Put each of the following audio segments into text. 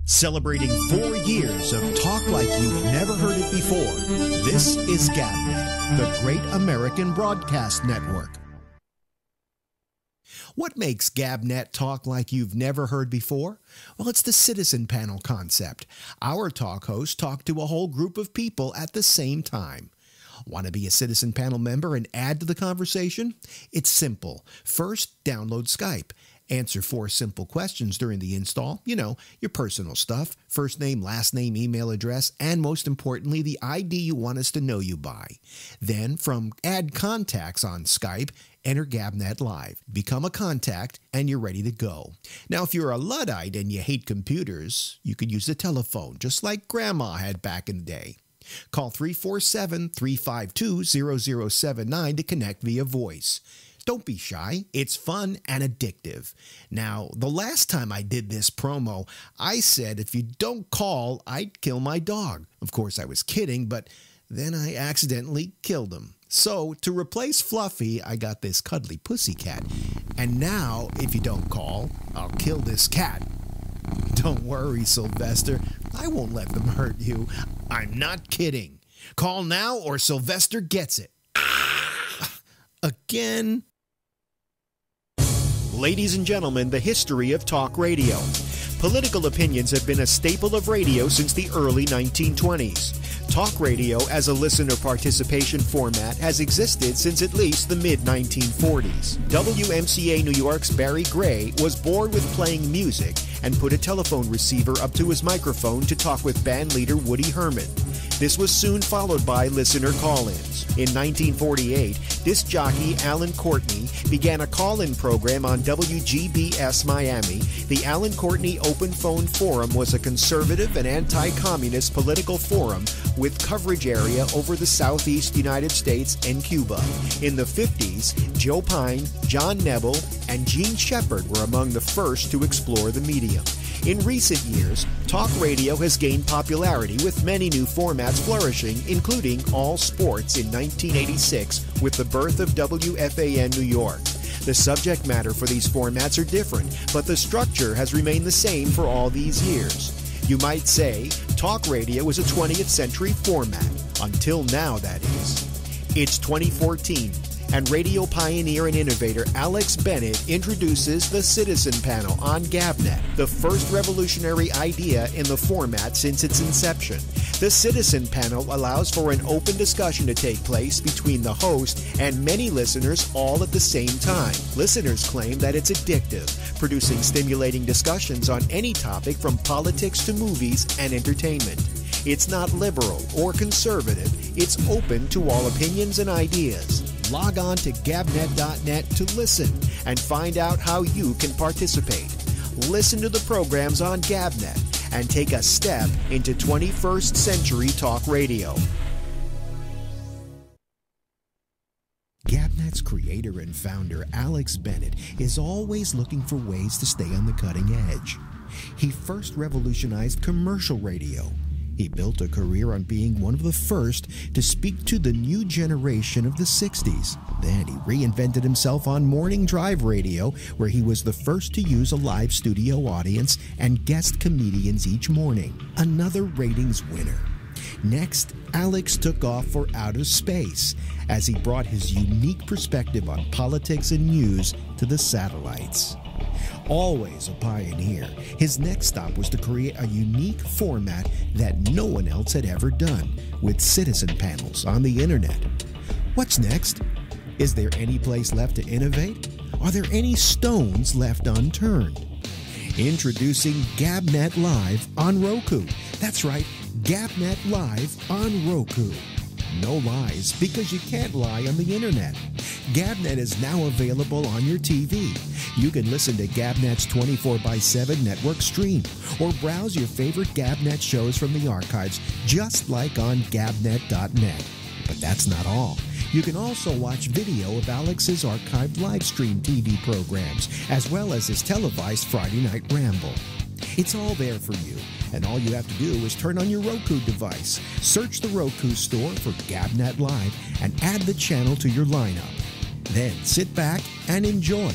Celebrating 4 years of talk like you've never heard it before. This is GabNet, the Great American Broadcast Network. What makes GabNet talk like you've never heard before? Well, it's the citizen panel concept. Our talk hosts talk to a whole group of people at the same time. Want to be a citizen panel member and add to the conversation? It's simple. First, download Skype. Answer 4 simple questions during the install. You know, your personal stuff, first name, last name, email address, and most importantly, the ID you want us to know you by. Then from Add Contacts on Skype, enter GabNet Live. Become a contact, and you're ready to go. Now, if you're a Luddite and you hate computers, you could use the telephone, just like Grandma had back in the day. Call 347-352-0079 to connect via voice. Don't be shy. It's fun and addictive. Now, the last time I did this promo, I said if you don't call, I'd kill my dog. Of course, I was kidding, but then I accidentally killed him. So, to replace Fluffy, I got this cuddly pussycat. And now, if you don't call, I'll kill this cat. Don't worry, Sylvester. I won't let them hurt you. I'm not kidding. Call now or Sylvester gets it. Again? Ladies and gentlemen, the history of talk radio. Political opinions have been a staple of radio since the early 1920s. Talk radio as a listener participation format has existed since at least the mid-1940s. WMCA New York's Barry Gray was bored with playing music and put a telephone receiver up to his microphone to talk with band leader Woody Herman. This was soon followed by listener call-ins. In 1948, disc jockey Alan Courtney began a call-in program on WGBS Miami. The Alan Courtney Open Phone Forum was a conservative and anti-communist political forum with coverage area over the southeast United States and Cuba. In the 50s, Joe Pine, John Neville, and Gene Shepard were among the first to explore the medium. In recent years, talk radio has gained popularity with many new formats flourishing, including all sports in 1986 with the birth of WFAN New York. The subject matter for these formats are different, but the structure has remained the same for all these years. You might say, talk radio is a 20th century format. Until now, that is. It's 2014. And radio pioneer and innovator Alex Bennett introduces the Citizen Panel on GabNet, the first revolutionary idea in the format since its inception. The Citizen Panel allows for an open discussion to take place between the host and many listeners all at the same time. Listeners claim that it's addictive, producing stimulating discussions on any topic from politics to movies and entertainment. It's not liberal or conservative. It's open to all opinions and ideas. Log on to gabnet.net to listen and find out how you can participate. Listen to the programs on GabNet and take a step into 21st century talk radio. GabNet's creator and founder, Alex Bennett, is always looking for ways to stay on the cutting edge. He first revolutionized commercial radio. He built a career on being one of the first to speak to the new generation of the 60s. Then he reinvented himself on morning drive radio, where he was the first to use a live studio audience and guest comedians each morning. Another ratings winner. Next, Alex took off for outer space as he brought his unique perspective on politics and news to the satellites. Always a pioneer, his next stop was to create a unique format that no one else had ever done, with citizen panels on the internet. What's next? Is there any place left to innovate? Are there any stones left unturned? Introducing GabNet Live on Roku. That's right, GabNet Live on Roku. No lies, because you can't lie on the internet. GabNet is now available on your TV. You can listen to GabNet's 24/7 network stream or browse your favorite GabNet shows from the archives, just like on gabnet.net. But that's not all. You can also watch video of Alex's archived live stream TV programs, as well as his televised Friday night Ramble. It's all there for you, and all you have to do is turn on your Roku device, search the Roku store for GabNet Live, and add the channel to your lineup. Then sit back and enjoy.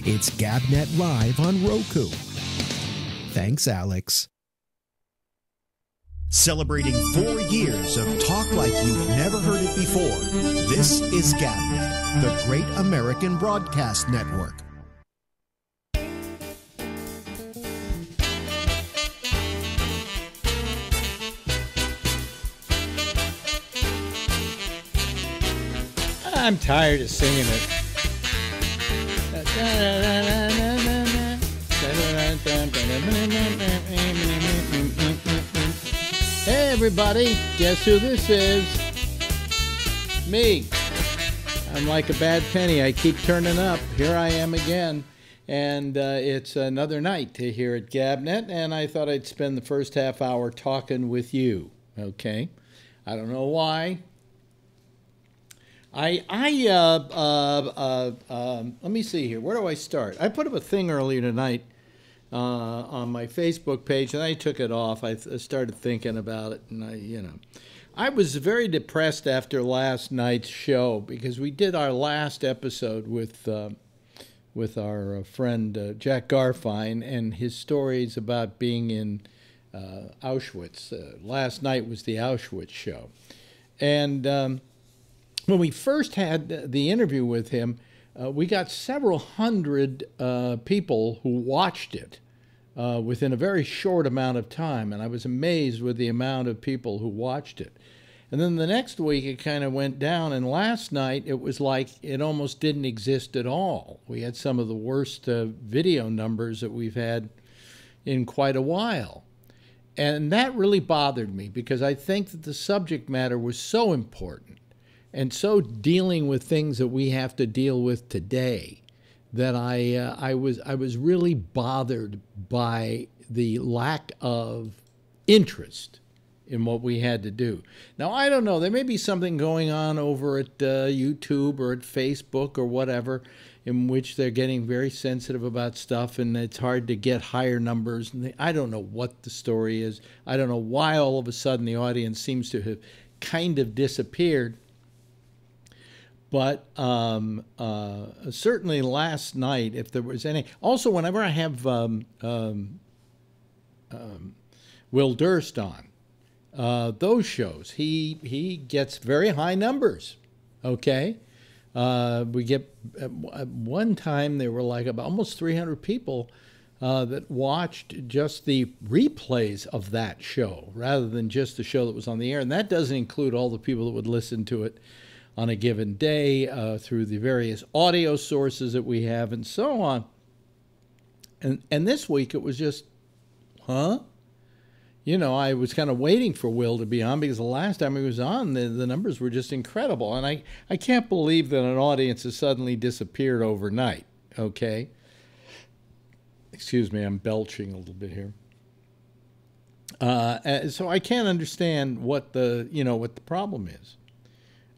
It's GabNet Live on Roku. Thanks, Alex. Celebrating 4 years of talk like you've never heard it before. This is GABNet, the Great American Broadcast Network. I'm tired of singing it. Hey everybody, guess who this is? Me. I'm like a bad penny. I keep turning up. Here I am again. And it's another night here at GABNet, and I thought I'd spend the first half hour talking with you. Okay? I don't know why. Let me see here. Where do I start? I put up a thing earlier tonight on my Facebook page, and I took it off. I started thinking about it, and I was very depressed after last night's show because we did our last episode with our friend Jack Garfine and his stories about being in Auschwitz. Last night was the Auschwitz show, and when we first had the interview with him, we got several hundred people who watched it within a very short amount of time, and I was amazed with the amount of people who watched it. And then the next week it kind of went down, and last night it was like it almost didn't exist at all. We had some of the worst video numbers that we've had in quite a while. And that really bothered me because I think that the subject matter was so important and so dealing with things that we have to deal with today, that I was really bothered by the lack of interest in what we had to do. Now, I don't know. There may be something going on over at YouTube or at Facebook or whatever in which they're getting very sensitive about stuff, and it's hard to get higher numbers. And I don't know what the story is. I don't know why all of a sudden the audience seems to have kind of disappeared. But certainly last night, if there was any... Also, whenever I have Will Durst on, those shows, he gets very high numbers, okay? We get... At one time, there were like about almost 300 people that watched just the replays of that show, rather than just the show that was on the air. And that doesn't include all the people that would listen to it on a given day through the various audio sources that we have and so on. And this week it was just, huh? I was kind of waiting for Will to be on because the last time he was on, the numbers were just incredible. And I can't believe that an audience has suddenly disappeared overnight, okay? Excuse me, I'm belching a little bit here. So I can't understand what the problem is.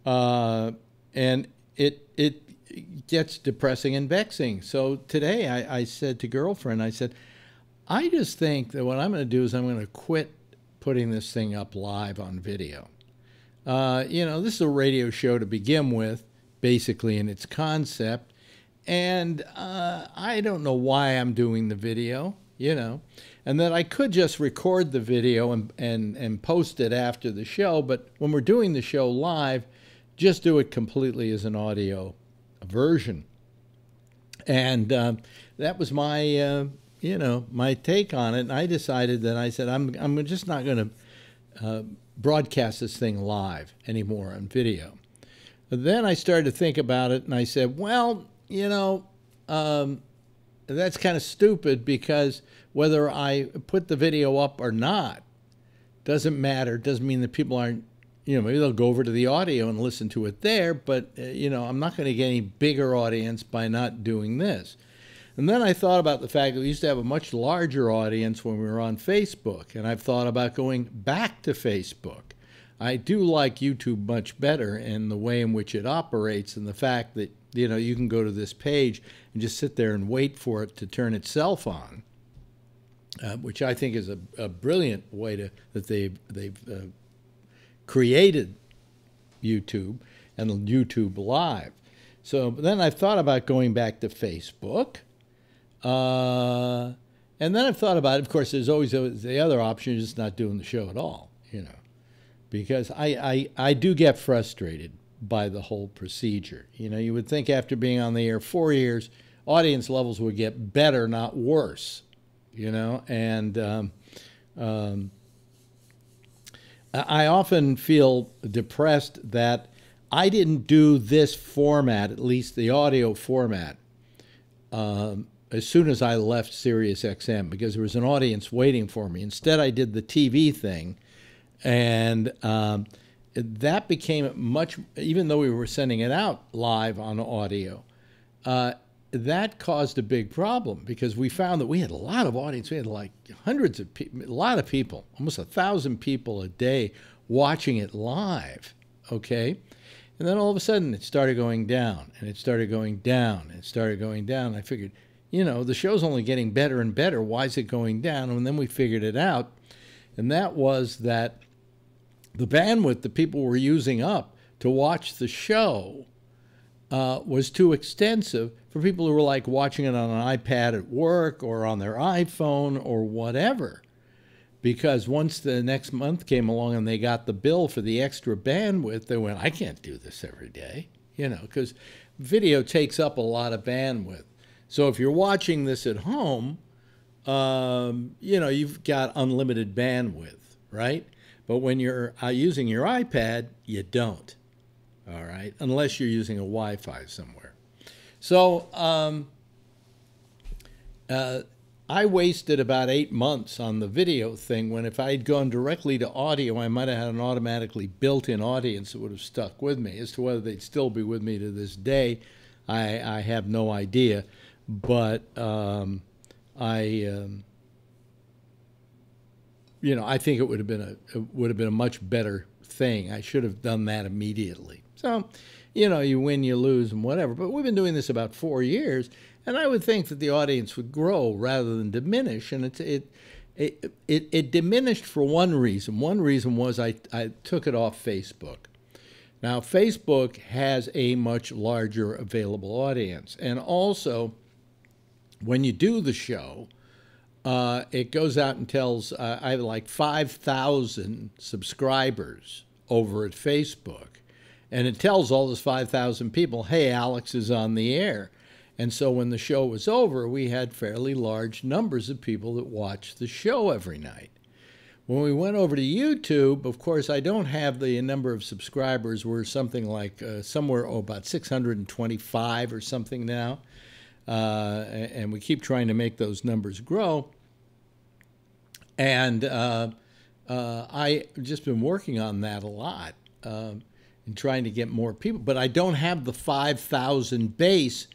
And it gets depressing and vexing. So today I said to girlfriend, I said, I just think that what I'm going to do is I'm going to quit putting this thing up live on video. This is a radio show to begin with, basically in its concept. And I don't know why I'm doing the video, and that I could just record the video and post it after the show. But when we're doing the show live, just do it completely as an audio version. And that was my, my take on it. And I decided that I said, I'm just not going to broadcast this thing live anymore on video. But then I started to think about it, and I said, well, that's kind of stupid, because whether I put the video up or not doesn't matter. It doesn't mean that people aren't, maybe they'll go over to the audio and listen to it there, but, I'm not going to get any bigger audience by not doing this. And then I thought about the fact that we used to have a much larger audience when we were on Facebook, and I've thought about going back to Facebook. I do like YouTube much better in the way in which it operates, and the fact that, you can go to this page and just sit there and wait for it to turn itself on, which I think is a brilliant way that they've created YouTube and YouTube Live. So then I thought about going back to Facebook. And then I've thought about it. Of course, there's always the other option, just not doing the show at all. because I do get frustrated by the whole procedure. You would think after being on the air 4 years, audience levels would get better, not worse. And I often feel depressed that I didn't do this format, at least the audio format, as soon as I left SiriusXM, because there was an audience waiting for me. Instead, I did the TV thing, and that became much, even though we were sending it out live on audio, that caused a big problem because we found that we had a lot of audience. We had like hundreds of people, a lot of people, almost 1,000 people a day watching it live, okay? And then all of a sudden it started going down, and it started going down, and it started going down. I figured, the show's only getting better and better. Why is it going down? And then we figured it out, and that was that the bandwidth that people were using up to watch the show was too extensive for people who were like watching it on an iPad at work or on their iPhone or whatever. Because once the next month came along and they got the bill for the extra bandwidth, they went, I can't do this every day, because video takes up a lot of bandwidth. So if you're watching this at home, you've got unlimited bandwidth, right? But when you're using your iPad, you don't. All right, unless you're using a Wi-Fi somewhere. So I wasted about 8 months on the video thing, when if I had gone directly to audio, I might have had an automatically built-in audience that would have stuck with me. As to whether they'd still be with me to this day, I have no idea. But I think it would have been a much better thing. I should have done that immediately. So, you win, you lose, and whatever. But we've been doing this about 4 years, and I would think that the audience would grow rather than diminish. And it diminished for one reason. One reason was I took it off Facebook. Now, Facebook has a much larger available audience. And also, when you do the show, it goes out and tells, I have like 5,000 subscribers over at Facebook. And it tells all those 5,000 people, hey, Alex is on the air. And so when the show was over, we had fairly large numbers of people that watched the show every night. When we went over to YouTube, of course, I don't have the number of subscribers. We're something like about 625 or something now. And we keep trying to make those numbers grow. And I've just been working on that a lot. And trying to get more people, but I don't have the 5,000 base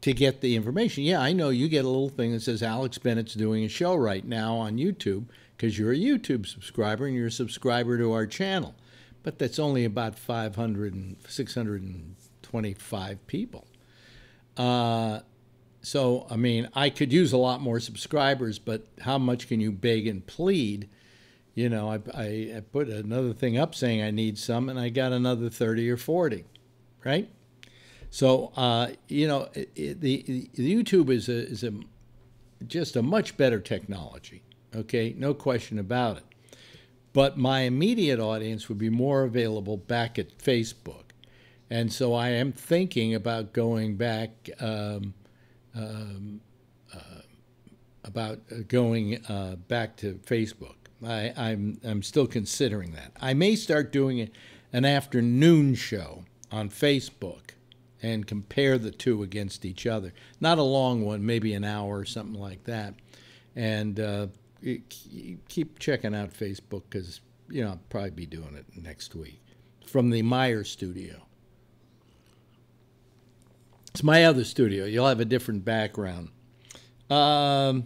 to get the information. Yeah, I know you get a little thing that says Alex Bennett's doing a show right now on YouTube because you're a YouTube subscriber and you're a subscriber to our channel, but that's only about 500 and 625 people. So, I mean, I could use a lot more subscribers, but how much can you beg and plead? I put another thing up saying I need some, and I got another 30 or 40, right? So, the YouTube is just a much better technology, okay? No question about it. But my immediate audience would be more available back at Facebook. And so I am thinking about going back, back to Facebook. I'm still considering that. I may start doing an afternoon show on Facebook and compare the two against each other. Not a long one, maybe an hour or something like that. And keep checking out Facebook because, I'll probably be doing it next week from the Meyer studio. It's my other studio. You'll have a different background. But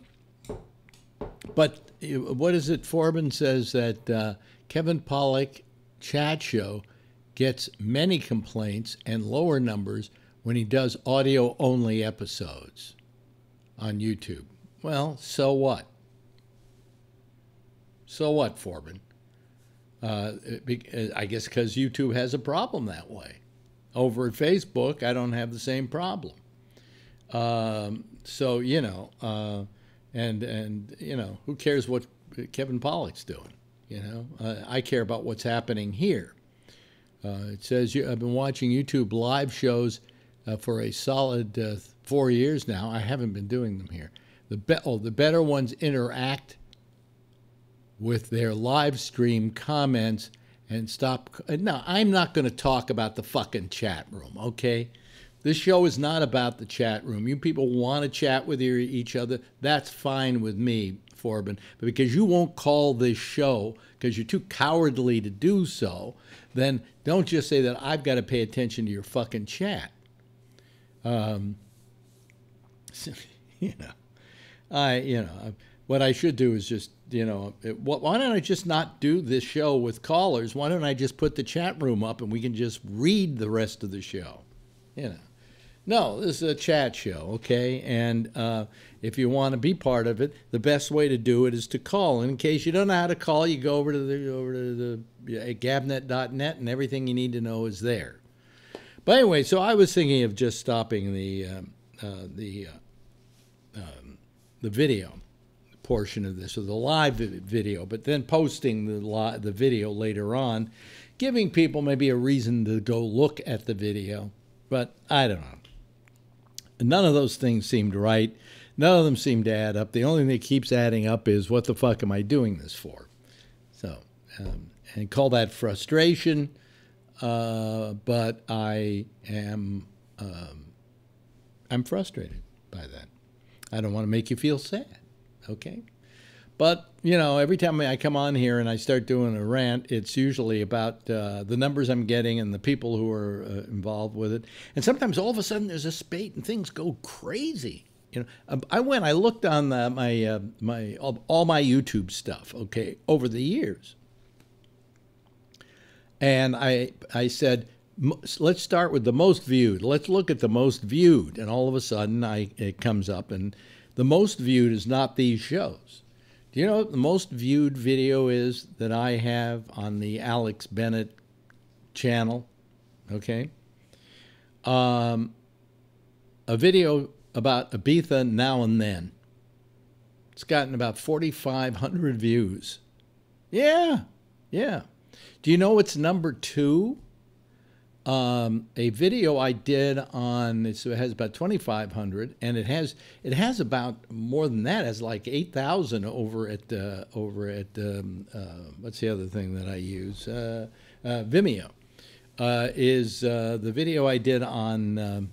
what is it? Forbin says that Kevin Pollak chat show gets many complaints and lower numbers when he does audio-only episodes on YouTube. Well, so what? So what, Forbin? I guess because YouTube has a problem that way. Over at Facebook, I don't have the same problem. And who cares what Kevin Pollak's doing? You know, I care about what's happening here. It says I've been watching YouTube live shows for a solid 4 years now. I haven't been doing them here. The better ones interact with their live stream comments and stop. No, I'm not going to talk about the fucking chat room, okay? This show is not about the chat room. You people want to chat with each other. That's fine with me, Forbin. But because you won't call this show because you're too cowardly to do so, then don't just say that I've got to pay attention to your fucking chat. You know, what I should do is just, you know, why don't I just not do this show with callers? Why don't I just put the chat room up and we can just read the rest of the show? You know. No, this is a chat show, okay? And if you want to be part of it, the best way to do it is to call. And in case you don't know how to call, you go over to the gabnet.net, and everything you need to know is there. But anyway, so I was thinking of just stopping the video portion of this, or the live video, but then posting the video later on, giving people maybe a reason to go look at the video. But I don't know. None of those things seemed right. None of them seem to add up. The only thing that keeps adding up is, what the fuck am I doing this for? So, and call that frustration, but I am I'm frustrated by that. I don't want to make you feel sad, okay? But, you know, every time I come on here and I start doing a rant, it's usually about the numbers I'm getting and the people who are involved with it. And sometimes all of a sudden there's a spate and things go crazy. You know, I looked on all my YouTube stuff, okay, over the years. And I said, let's start with the most viewed. Let's look at the most viewed. And all of a sudden it comes up, and the most viewed is not these shows. Do you know what the most viewed video is that I have on the Alex Bennett channel? Okay. A video about Ibiza Now and Then. It's gotten about 4,500 views. Yeah, yeah. Do you know what's number 2? A video I did on, it has about 2,500, and it has about more than that. It has like 8,000 over at what's the other thing that I use? Vimeo. Is the video I did on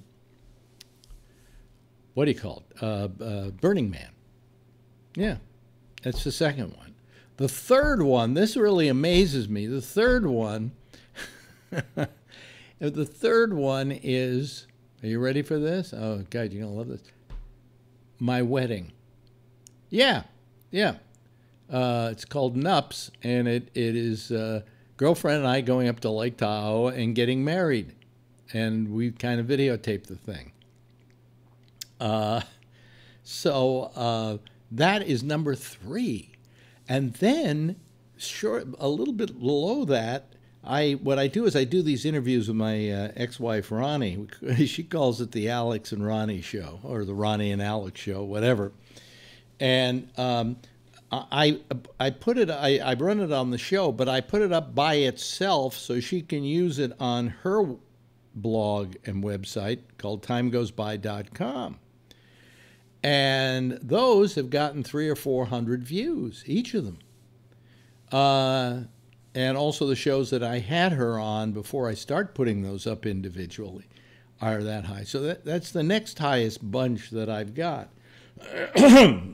what do you call it? Burning Man. Yeah, that's the second one. The third one, this really amazes me. The third one. The third one is, are you ready for this? Oh, God, you're going to love this. My wedding. Yeah, yeah. It's called Nups, and it is girlfriend and I going up to Lake Tahoe and getting married. And we kind of videotaped the thing. So that is number 3. And then, a little bit below that, what I do is I do these interviews with my ex-wife, Ronnie. She calls it the Alex and Ronnie show, or the Ronnie and Alex show, whatever. And I put it, I run it on the show, but I put it up by itself so she can use it on her blog and website called timegoesby.com. And those have gotten 300 or 400 views, each of them. And also the shows that I had her on before I start putting those up individually are that high. So that's the next highest bunch that I've got.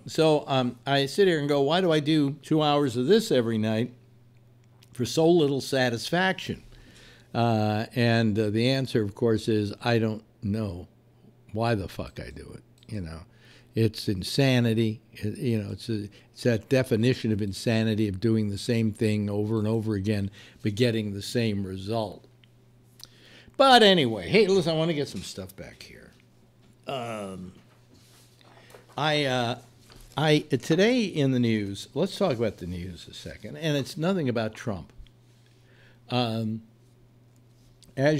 So I sit here and go, why do I do 2 hours of this every night for so little satisfaction? And the answer, of course, is I don't know why the fuck I do it. You know, it's insanity. It's that definition of insanity of doing the same thing over and over again, but getting the same result. But anyway, hey, listen, I want to get some stuff back here. Today in the news, let's talk about the news a second, and it's nothing about Trump. As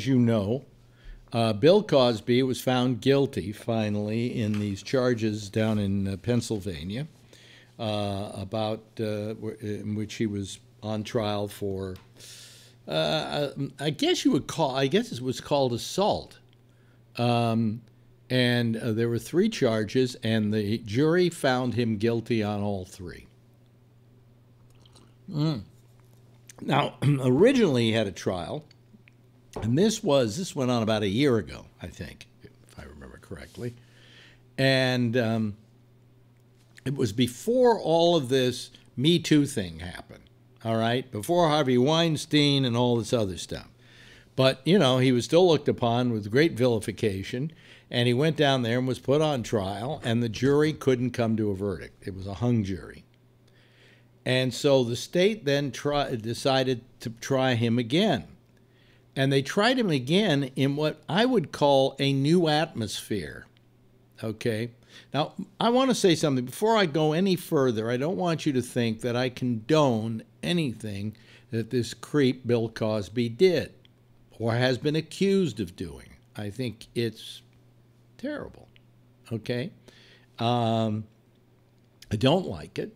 you know, Bill Cosby was found guilty, finally, in these charges down in Pennsylvania. in which he was on trial for, I guess it was called assault. And there were 3 charges, and the jury found him guilty on all 3. Now, originally he had a trial, and this went on about a year ago, I think, if I remember correctly. And it was before all of this Me Too thing happened, all right? Before Harvey Weinstein and all this other stuff. But, he was still looked upon with great vilification, and he went down there and was put on trial, and the jury couldn't come to a verdict. It was a hung jury. And so the state then decided to try him again. And they tried him again in what I would call a new atmosphere. Okay? Now, I want to say something. Before I go any further, I don't want you to think that I condone anything that this creep Bill Cosby did or has been accused of doing. I think it's terrible. Okay? I don't like it.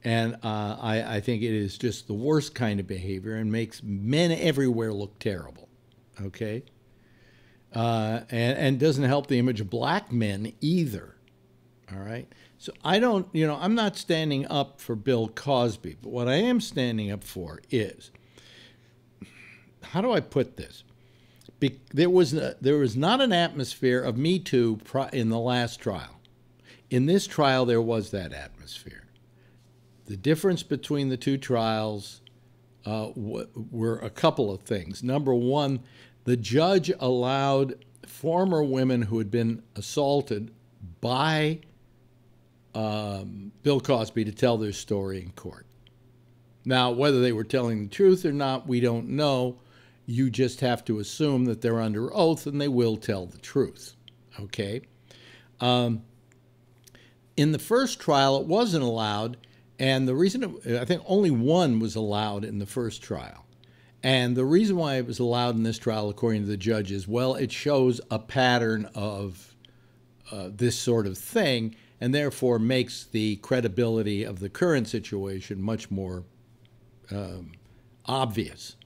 And I think it is just the worst kind of behavior and makes men everywhere look terrible, okay? And doesn't help the image of black men either, all right? So I'm not standing up for Bill Cosby, but what I am standing up for is, how do I put this? There was not an atmosphere of Me Too in the last trial. In this trial, there was that atmosphere. The difference between the 2 trials were a couple of things. Number one, the judge allowed former women who had been assaulted by Bill Cosby to tell their story in court. Now, whether they were telling the truth or not, we don't know. You just have to assume that they're under oath and they will tell the truth. Okay? In the first trial, it wasn't allowed. And the reason, I think only one was allowed in the first trial. And the reason why it was allowed in this trial, according to the judge, is, well, it shows a pattern of this sort of thing, and therefore makes the credibility of the current situation much more obvious.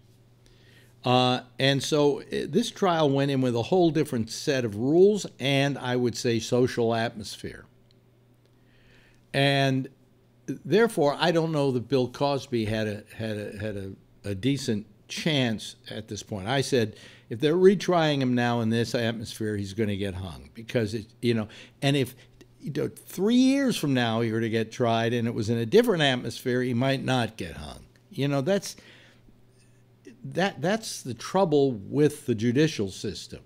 And so this trial went in with a whole different set of rules and, I would say, social atmosphere. And therefore, I don't know that Bill Cosby had a decent chance at this point. I said, if they're retrying him now in this atmosphere, he's going to get hung because and if 3 years from now he were to get tried and it was in a different atmosphere, he might not get hung. That's the trouble with the judicial system,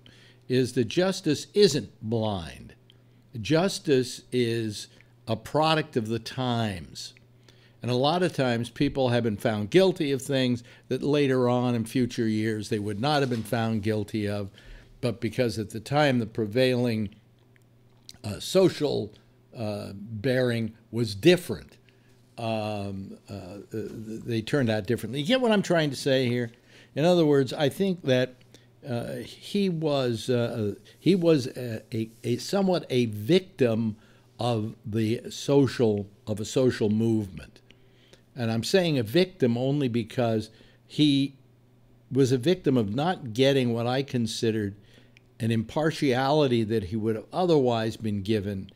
is that justice isn't blind. Justice is a product of the times. And a lot of times people have been found guilty of things that later on in future years they would not have been found guilty of, but because at the time the prevailing social bearing was different, they turned out differently. You get what I'm trying to say here? In other words, I think that he was somewhat a victim of a social movement. And I'm saying a victim only because he was a victim of not getting what I considered an impartiality that he would have otherwise been given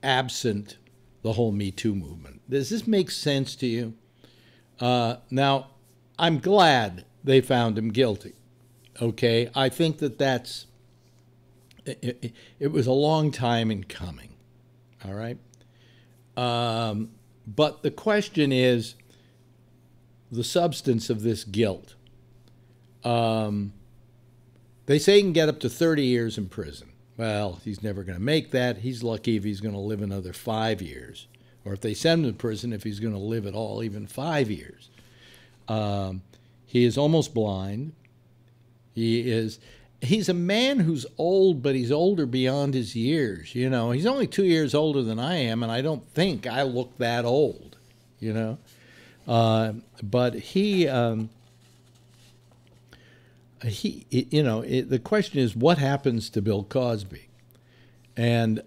absent the whole Me Too movement. Does this make sense to you? Now, I'm glad they found him guilty. Okay? I think that's it was a long time in coming. All right? But the question is the substance of this guilt. They say he can get up to 30 years in prison. Well, he's never going to make that. He's lucky if he's going to live another 5 years. Or if they send him to prison, if he's going to live at all, even 5 years. He is almost blind. He's a man who's old, but he's older beyond his years. He's only 2 years older than I am, and I don't think I look that old, But the question is, what happens to Bill Cosby? And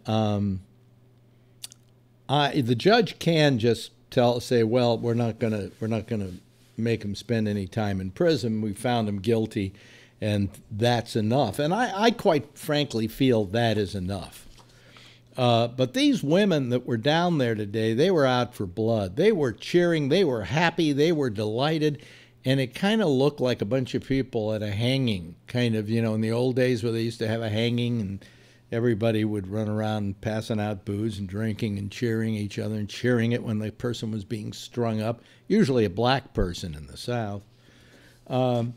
The judge can just say, well, we're not gonna make him spend any time in prison. We found him guilty, and that's enough. And I quite frankly feel that is enough. But these women that were down there today, they were out for blood. They were cheering. They were happy. They were delighted. And it kind of looked like a bunch of people at a hanging, kind of, in the old days where they used to have a hanging and everybody would run around passing out booze and drinking and cheering each other and cheering it when the person was being strung up, usually a black person in the South. And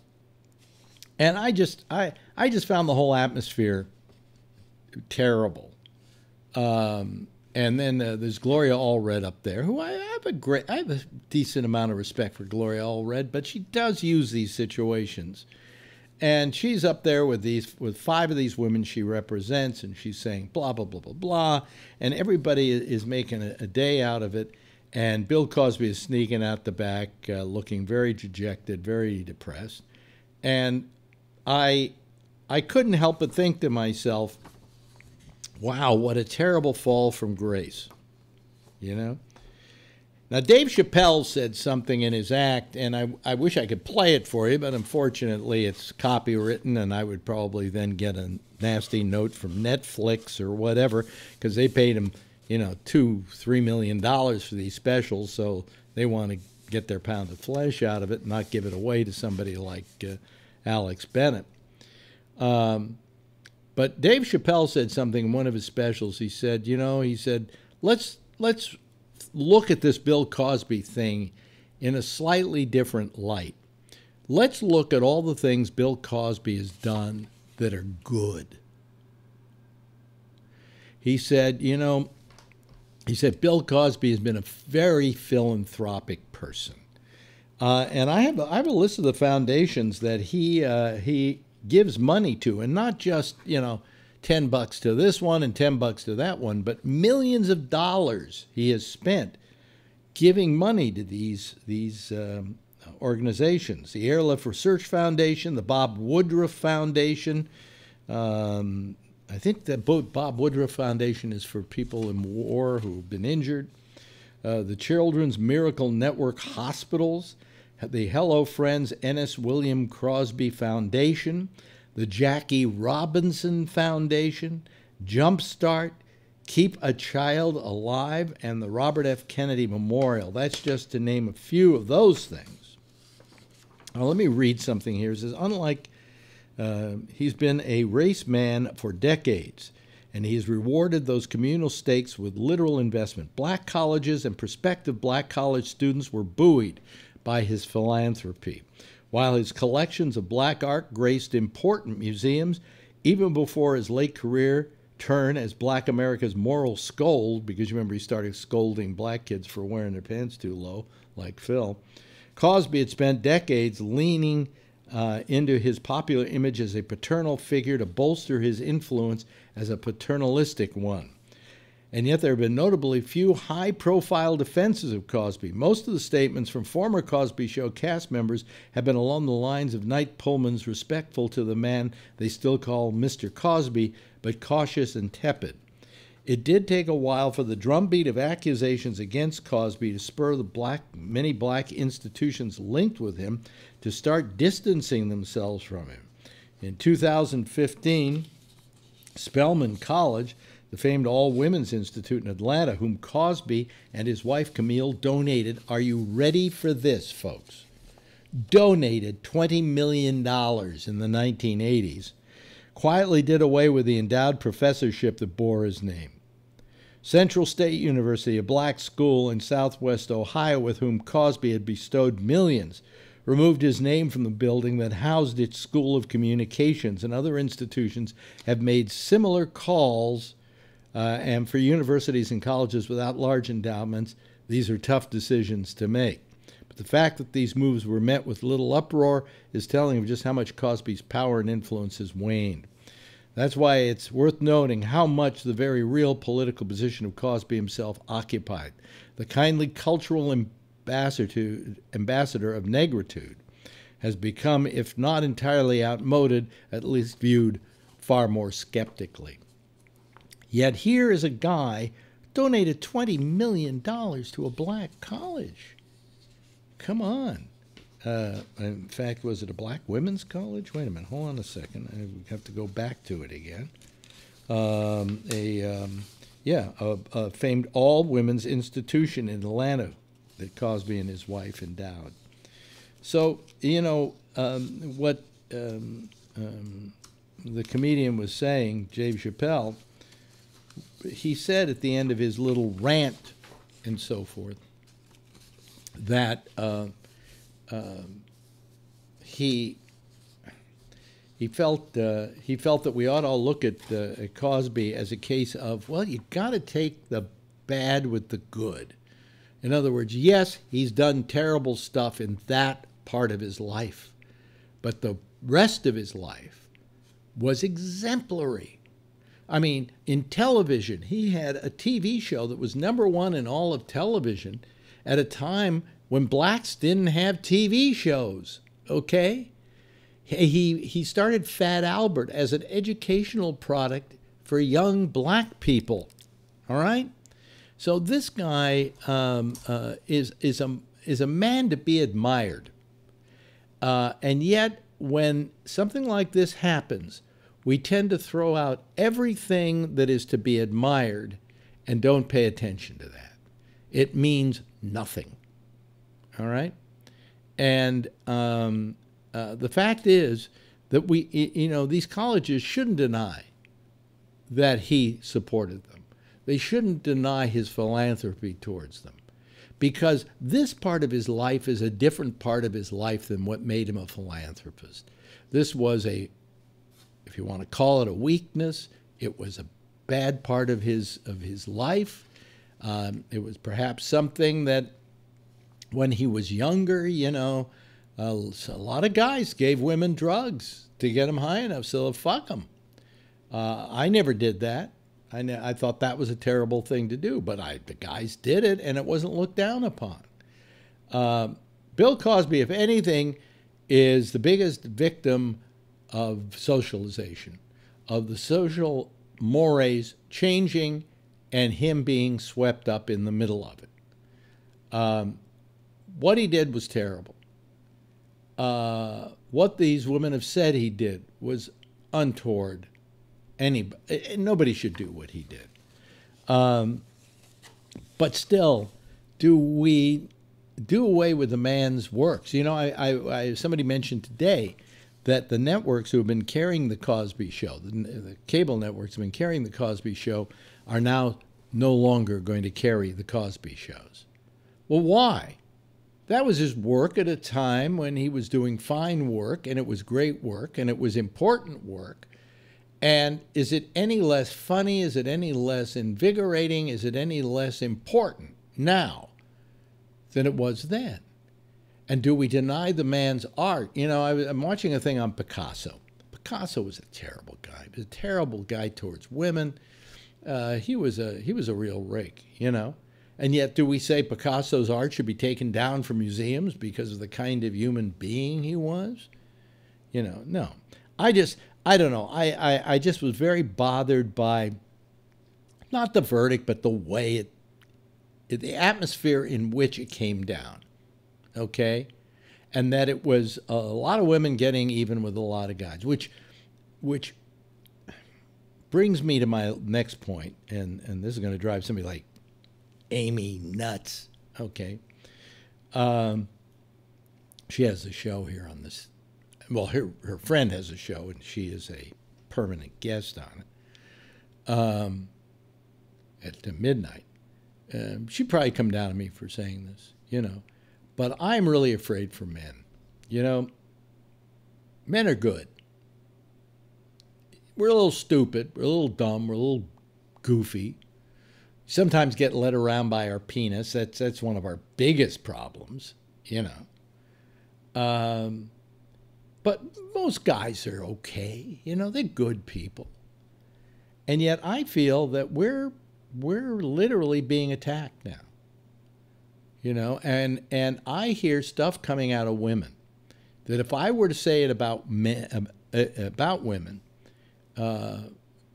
I just found the whole atmosphere terrible. And then there's Gloria Allred up there, who I have a decent amount of respect for Gloria Allred, but she does use these situations. And she's up there with 5 of these women she represents, and she's saying blah, blah, blah, blah, blah. And everybody is making a day out of it. And Bill Cosby is sneaking out the back, looking very dejected, very depressed. And I couldn't help but think to myself, wow, what a terrible fall from grace, Now, Dave Chappelle said something in his act, and I wish I could play it for you, but unfortunately it's copywritten, and I would probably then get a nasty note from Netflix or whatever, because they paid him, $2-3 million for these specials, so they want to get their pound of flesh out of it and not give it away to somebody like Alex Bennett. But Dave Chappelle said something in one of his specials. He said, let's look at this Bill Cosby thing in a slightly different light. Let's look at all the things Bill Cosby has done that are good. He said, Bill Cosby has been a very philanthropic person. And I have a list of the foundations that he gives money to, and not just, $10 to this one and $10 to that one, but millions of dollars he has spent giving money to these organizations. The Airlift Research Foundation, the Bob Woodruff Foundation. I think that Bob Woodruff Foundation is for people in war who have been injured. The Children's Miracle Network Hospitals, the Hello Friends Ennis William Crosby Foundation, the Jackie Robinson Foundation, Jumpstart, Keep a Child Alive, and the Robert F. Kennedy Memorial. That's just to name a few of those things. Now, let me read something here. It says, he's been a race man for decades, and he has rewarded those communal stakes with literal investment. Black colleges and prospective black college students were buoyed by his philanthropy, while his collections of black art graced important museums even before his late career turn as Black America's moral scold, because you remember he started scolding black kids for wearing their pants too low, like Phil. Cosby had spent decades leaning into his popular image as a paternal figure to bolster his influence as a paternalistic one. And yet there have been notably few high-profile defenses of Cosby. Most of the statements from former Cosby Show cast members have been along the lines of Knight Pullman's, respectful to the man they still call Mr. Cosby, but cautious and tepid. It did take a while for the drumbeat of accusations against Cosby to spur the many black institutions linked with him to start distancing themselves from him. In 2015, Spelman College, the famed all-women's institute in Atlanta, whom Cosby and his wife Camille donated, are you ready for this, folks? Donated $20 million in the 1980s, quietly did away with the endowed professorship that bore his name. Central State University, a black school in southwest Ohio with whom Cosby had bestowed millions, removed his name from the building that housed its School of Communications, and other institutions have made similar calls. And for universities and colleges without large endowments, these are tough decisions to make. But the fact that these moves were met with little uproar is telling of just how much Cosby's power and influence has waned. That's why it's worth noting how much the very real political position of Cosby himself occupied. The kindly cultural ambassador of negritude has become, if not entirely outmoded, at least viewed far more skeptically. Yet here is a guy donated $20 million to a black college. Come on. In fact, was it a black women's college? Wait a minute. Hold on a second. I have to go back to it again. A famed all-women's institution in Atlanta that Cosby and his wife endowed. So, what the comedian was saying, Dave Chappelle, he said at the end of his little rant and so forth that he felt that we ought to all look at Cosby as a case of, well, you got to take the bad with the good. In other words, yes, he's done terrible stuff in that part of his life, but the rest of his life was exemplary. I mean, in television, he had a TV show that was #1 in all of television at a time when blacks didn't have TV shows, okay? He started Fat Albert as an educational product for young black people, all right? So this guy is a man to be admired. And yet, when something like this happens, we tend to throw out everything that is to be admired and don't pay attention to that. It means nothing, all right? And the fact is that these colleges shouldn't deny that he supported them. They shouldn't deny his philanthropy towards them, because this part of his life is a different part of his life than what made him a philanthropist. This was if you want to call it a weakness, it was a bad part of his life. It was perhaps something that when he was younger, a lot of guys gave women drugs to get them high enough so they'll fuck them. I never did that. I thought that was a terrible thing to do, but the guys did it, and it wasn't looked down upon. Bill Cosby, if anything, is the biggest victim of socialization, of the social mores changing and him being swept up in the middle of it. What he did was terrible. What these women have said he did was untoward. Nobody should do what he did. But still, do we do away with the man's works? Somebody mentioned today that the networks who have been carrying the Cosby Show, the cable networks have been carrying the Cosby Show, are now no longer going to carry the Cosby shows. Well, why? That was his work at a time when he was doing fine work, and it was great work, and it was important work. And is it any less funny? Is it any less invigorating? Is it any less important now than it was then? And do we deny the man's art? I'm watching a thing on Picasso. Picasso was a terrible guy. He was a terrible guy towards women. He was a real rake, And yet, do we say Picasso's art should be taken down from museums because of the kind of human being he was? No. I don't know. I just was very bothered by not the verdict, but the way the atmosphere in which it came down. Okay? And that it was a lot of women getting even with a lot of guys, which brings me to my next point, and this is going to drive somebody like Amy nuts. Okay. She has a show here on this. Well, her friend has a show, and she is a permanent guest on it at midnight. She'd probably come down to me for saying this, But I'm really afraid for men. Men are good. We're a little stupid. We're a little dumb. We're a little goofy. Sometimes get led around by our penis. That's one of our biggest problems, But most guys are okay. They're good people. And yet I feel that we're literally being attacked now. And I hear stuff coming out of women that if I were to say it about men, about women,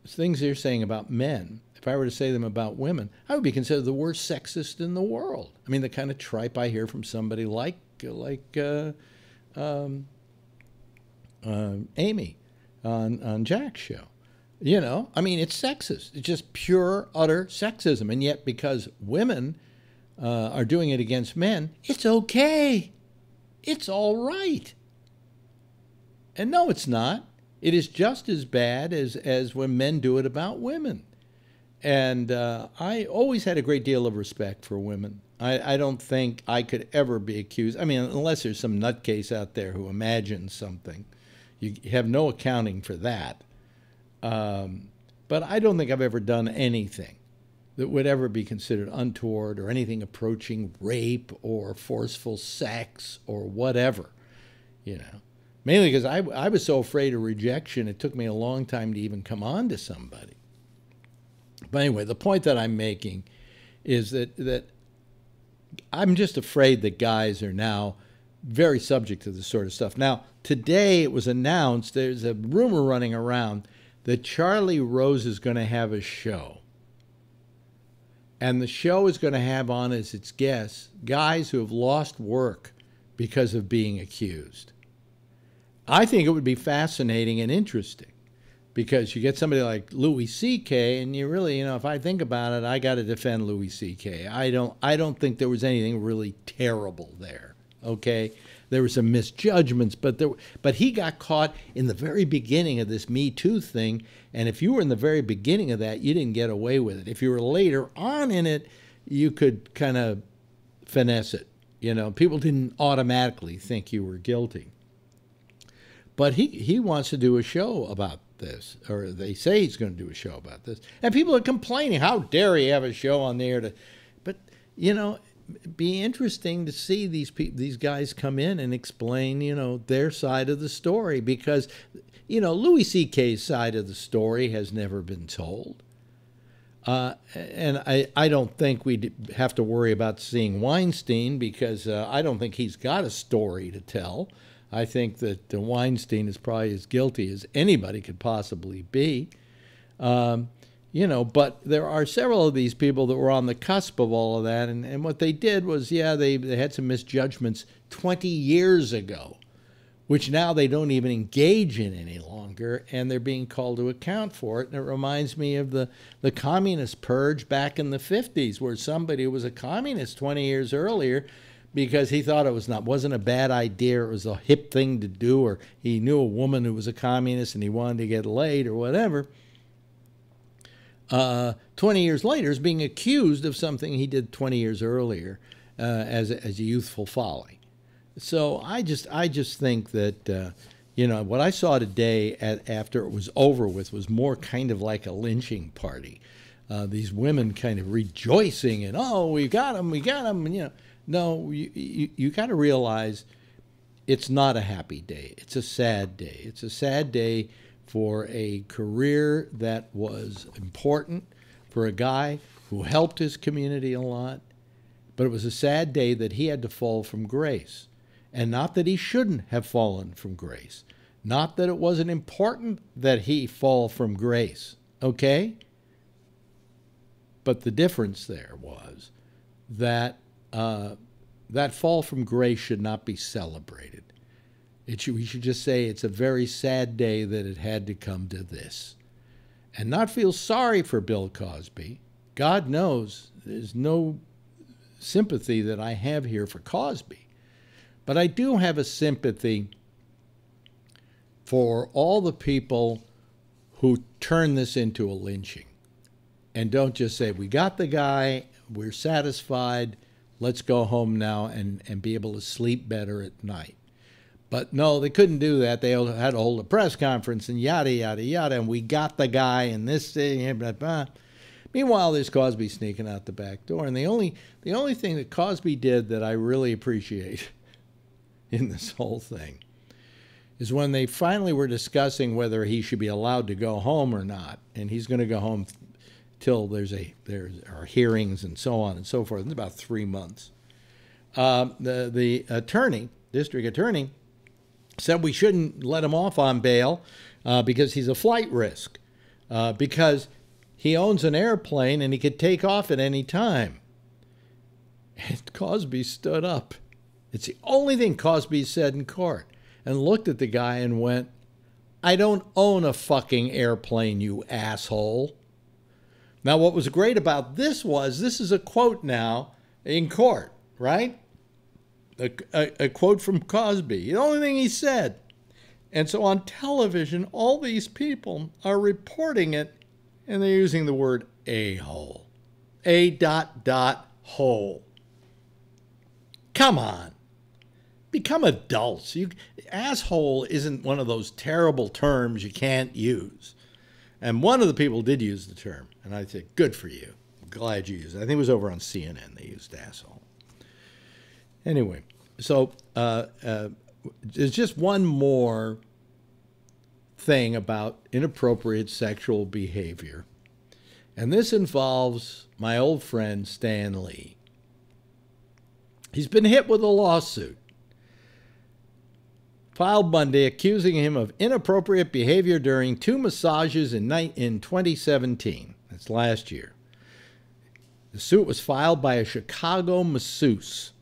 things they're saying about men, if I were to say them about women, I would be considered the worst sexist in the world. I mean, the kind of tripe I hear from somebody like Amy on Jack's show. You know, I mean, it's sexist. It's just pure, utter sexism. And yet, because women are doing it against men, it's okay. It's all right. And no, it's not. It is just as bad as when men do it about women. And I always had a great deal of respect for women. I don't think I could ever be accused. I mean, unless there's some nutcase out there who imagines something. You have no accounting for that. But I don't think I've ever done anything that would ever be considered untoward or anything approaching rape or forceful sex or whatever, you know. Mainly because I was so afraid of rejection, it took me a long time to even come on to somebody. But anyway, the point that I'm making is that I'm just afraid that guys are now very subject to this sort of stuff. Now, today it was announced, there's a rumor running around that Charlie Rose is going to have a show. And the show is going to have on as its guests guys who have lost work because of being accused. I think it would be fascinating and interesting because you get somebody like Louis C.K. and you really, you know, if I think about it, I got to defend Louis C.K. I don't think there was anything really terrible there. Okay, there were some misjudgments, but he got caught in the very beginning of this Me Too thing, and if you were in the very beginning of that, you didn't get away with it. If you were later on in it, you could kind of finesse it. You know, people didn't automatically think you were guilty. But he wants to do a show about this, or they say he's going to do a show about this. And people are complaining, how dare he have a show on the air? But, you know, it'd be interesting to see these guys come in and explain, you know, their side of the story. Because, you know, Louis C.K.'s side of the story has never been told. And I don't think we'd have to worry about seeing Weinstein because I don't think he's got a story to tell. I think that Weinstein is probably as guilty as anybody could possibly be. You know, but there are several of these people that were on the cusp of all of that. And what they did was, yeah, they had some misjudgments 20 years ago, which now they don't even engage in any longer, and they're being called to account for it. And it reminds me of the communist purge back in the 50s, where somebody was a communist 20 years earlier because he thought it wasn't a bad idea, it was a hip thing to do, or he knew a woman who was a communist and he wanted to get laid or whatever. 20 years later is being accused of something he did 20 years earlier as a youthful folly. So I just think that, you know, what I saw today after it was over with was more kind of like a lynching party. These women kind of rejoicing and, oh, we got him, and, you know. No, you got to realize it's not a happy day. It's a sad day. It's a sad day for a career that was important, for a guy who helped his community a lot. But it was a sad day that he had to fall from grace. And not that he shouldn't have fallen from grace. Not that it wasn't important that he fall from grace. Okay? But the difference there was that that fall from grace should not be celebrated. We should just say it's a very sad day that it had to come to this. And not feel sorry for Bill Cosby. God knows there's no sympathy that I have here for Cosby. But I do have a sympathy for all the people who turn this into a lynching. And don't just say, we got the guy, we're satisfied, let's go home now and be able to sleep better at night. But no, they couldn't do that. They had to hold a press conference and yada, yada, yada, and we got the guy and this thing, blah, blah. Meanwhile, there's Cosby sneaking out the back door. And the only thing that Cosby did that I really appreciate in this whole thing is when they finally were discussing whether he should be allowed to go home or not, and he's going to go home till there are hearings and so on and so forth. It's about 3 months. The attorney, district attorney, said we shouldn't let him off on bail because he's a flight risk. Because he owns an airplane and he could take off at any time. And Cosby stood up. It's the only thing Cosby said in court, and looked at the guy and went, I don't own a fucking airplane, you asshole. Now, what was great about this is a quote now in court, right? A quote from Cosby, the only thing he said. And so on television, all these people are reporting it, and they're using the word a-hole. A.hole. Come on. Become adults. Asshole isn't one of those terrible terms you can't use. And one of the people did use the term, and I said, good for you. I'm glad you used it. I think it was over on CNN they used asshole. Anyway, so there's just one more thing about inappropriate sexual behavior, and this involves my old friend Stan Lee. He's been hit with a lawsuit filed Monday accusing him of inappropriate behavior during 2 massages in 2017. That's last year. The suit was filed by a Chicago masseuse.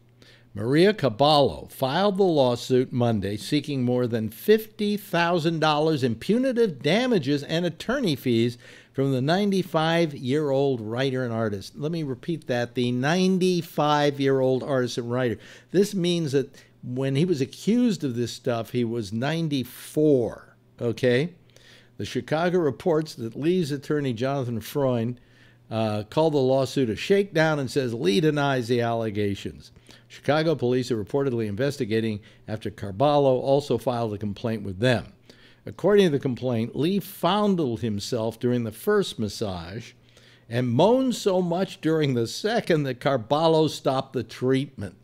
Maria Caballo filed the lawsuit Monday seeking more than $50,000 in punitive damages and attorney fees from the 95-year-old writer and artist. Let me repeat that, the 95-year-old artist and writer. This means that when he was accused of this stuff, he was 94, okay? The Chicago reports that Lee's attorney, Jonathan Freund, called the lawsuit a shakedown and says Lee denies the allegations. Chicago police are reportedly investigating after Carballo also filed a complaint with them. According to the complaint, Lee fondled himself during the first massage and moaned so much during the second that Carballo stopped the treatment.